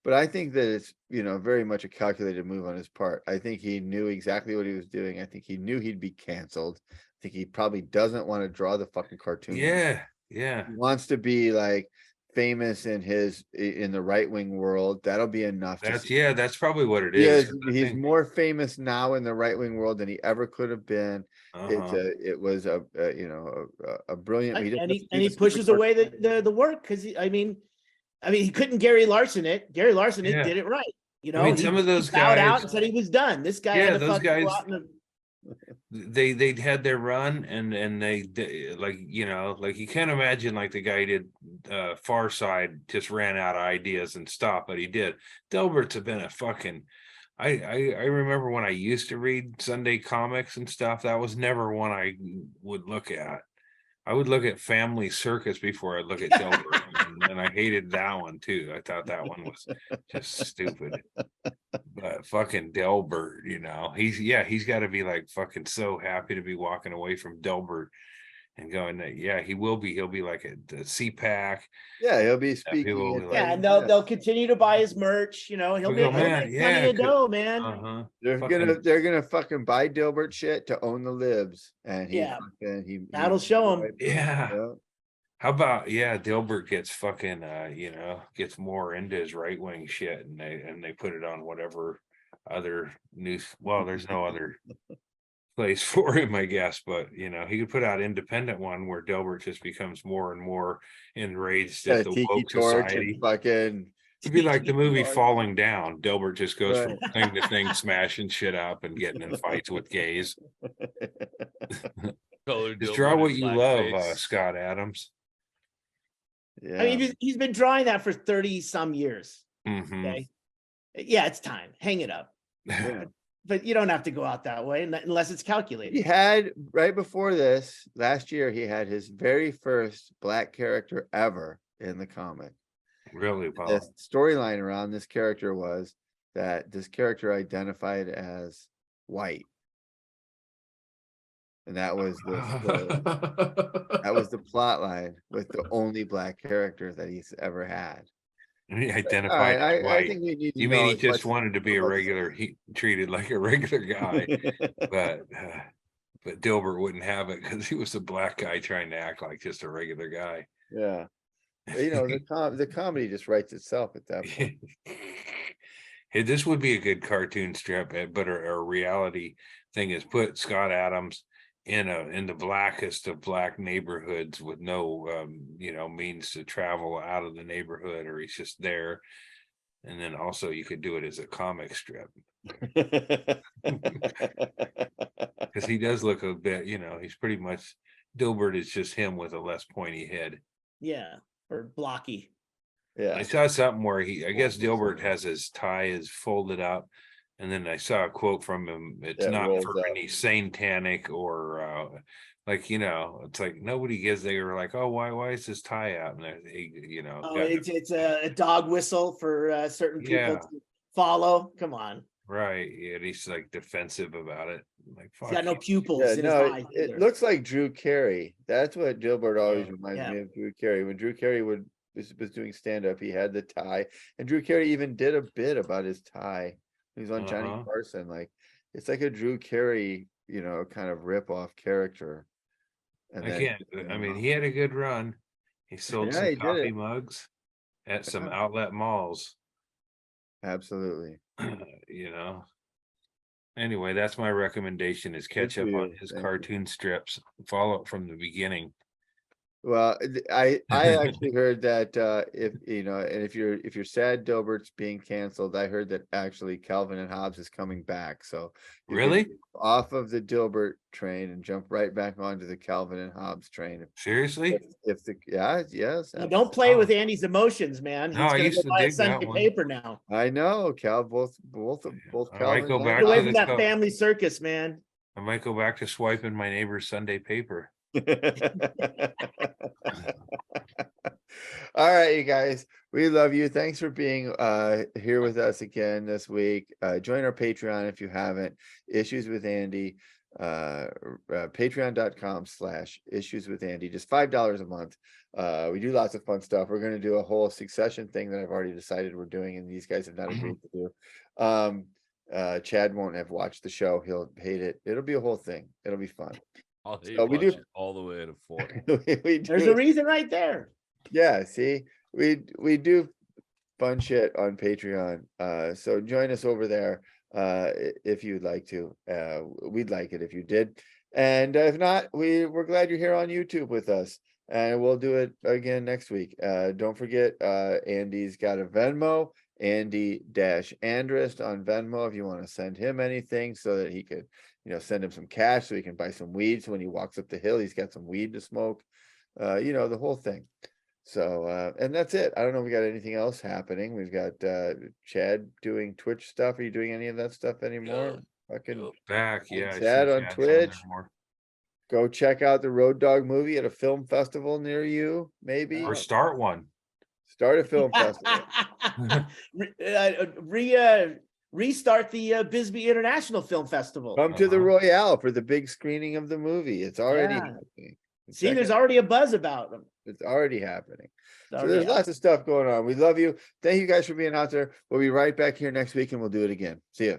but I think that it's, very much a calculated move on his part. I think he knew exactly what he was doing. I think he knew he'd be canceled. I think he probably doesn't want to draw the fucking cartoon. Yeah. He wants to be like famous in the right-wing world. That'll be enough. That's probably what it is. He's more famous now in the right-wing world than he ever could have been. It was a brilliant. And he pushes away the work because I mean he couldn't Gary Larson it. Gary Larson it did it right. I mean, some of those guys out and said he was done. This guy had to those guys, go out and they had their run, and they like you can't imagine like the guy did Far Side just ran out of ideas and stopped, but he did. Dilbert's been a fucking I remember when I used to read Sunday comics and stuff, that was never one I would look at. I would look at Family Circus before I'd look at Dilbert, and I hated that one too. I thought that one was just stupid. But fucking Dilbert, he's got to be like fucking so happy to be walking away from Dilbert and going that, he'll be like at the CPAC. Yeah, he'll be speaking. And they'll continue to buy his merch. He'll be plenty of dough, man. They're gonna fucking buy Dilbert shit to own the libs, and that'll show him. Yeah. How about Dilbert gets fucking gets more into his right wing shit, and they put it on whatever other news. Well, there's no other place for him, I guess, but he could put out independent one where Dilbert just becomes more and more enraged at the woke society. Fucking it'd be like the movie Falling Down. Dilbert just goes from thing to thing, smashing shit up and getting in fights with gays. Just draw what you love, Scott Adams. Yeah, I mean, he's been drawing that for 30 some years. Okay, it's time. Hang it up. But you don't have to go out that way unless it's calculated. He had, right before this, last year, he had his very first black character ever in the comic. Really? Wow. The storyline around this character was that this character identified as white. And that was the plot line with the only black character that he's ever had. He identified as white. I think we need to you mean he just wanted to be a regular, he treated like a regular guy, but Dilbert wouldn't have it because he was a black guy trying to act like just a regular guy. Yeah. The comedy just writes itself at that point. Hey, this would be a good cartoon strip, but a reality thing is put Scott Adams in the blackest of black neighborhoods with no means to travel out of the neighborhood, or he's just there. And then also you could do it as a comic strip because he does look a bit, he's pretty much, Dilbert is just him with a less pointy head. Yeah, or blocky. Yeah, I saw something where I guess Dilbert has his tie is folded up, And then I saw a quote from him. It's That not rolls for up. any satanic or like, it's like nobody gives. They were like, oh, why is this tie out? And Oh, it's a dog whistle for certain people Yeah. to follow. Come on. right. Yeah, he's like defensive about it. Like, He's fuck got no you. pupils Yeah, in no, his eyes. it either. looks like Drew Carey. That's what Dilbert always Yeah. reminds Yeah. me of Drew Carey. When Drew Carey was doing stand up, he had the tie, and Drew Carey even did a bit about his tie. He was on Johnny Uh-huh. Carson. Like, it's like a Drew Carey, kind of rip off character. And then, Again, I mean, he had a good run. He sold Yeah, some he did coffee it. mugs at some Yeah. outlet malls. Absolutely. Anyway, that's my recommendation is catch for up on you. his Thank you. cartoon strips. Follow it from the beginning. Well, I actually heard that if and if you're sad Dilbert's being canceled, I heard that actually Calvin and Hobbes is coming back. So you can Really? get off of the Dilbert train and jump right back onto the Calvin and Hobbes train. Seriously? If the yes, Now, don't play with Oh. Andy's emotions, man. He's No, I gonna used go to buy a dig that Sunday one. paper now. I know Cal both I might Calvin go and back Get away to from the that co- family circus, man. I might go back to swiping my neighbor's Sunday paper. All right, you guys, we love you. Thanks for being here with us again this week. Join our Patreon if you haven't. Issues with Andy, patreon.com/issues with Andy, just $5 a month. We do lots of fun stuff. We're going to do a whole Succession thing that I've already decided we're doing, and these guys have not agreed to do. Chad won't have watched the show. He'll hate it. It'll be a whole thing. It'll be fun. I'll hate So we do- watch it all the way to 4. we There's do a reason right there. Yeah, see, we do fun shit on Patreon. So join us over there if you'd like to. We'd like it if you did. And if not, we're glad you're here on YouTube with us. And we'll do it again next week. Don't forget, Andy's got a Venmo, Andy-Andrist on Venmo if you want to send him anything so that he could, send him some cash so he can buy some weed. So when he walks up the hill, he's got some weed to smoke. The whole thing. So, and that's it. I don't know if we got anything else happening. We've got Chad doing Twitch stuff. Are you doing any of that stuff anymore? Fucking Back, yeah. I see Chad on Chad's Twitch. there more. go check out the Road Dog movie at a film festival near you, maybe. Or start one. Start a film festival. Restart the Bisbee International Film Festival. Come to the Royale for the big screening of the movie. It's already Yeah. happening. See, Check there's it out. already a buzz about them. It's already happening. So Already there's out. lots of stuff going on. We love you. Thank you guys for being out there. We'll be right back here next week and we'll do it again. See ya.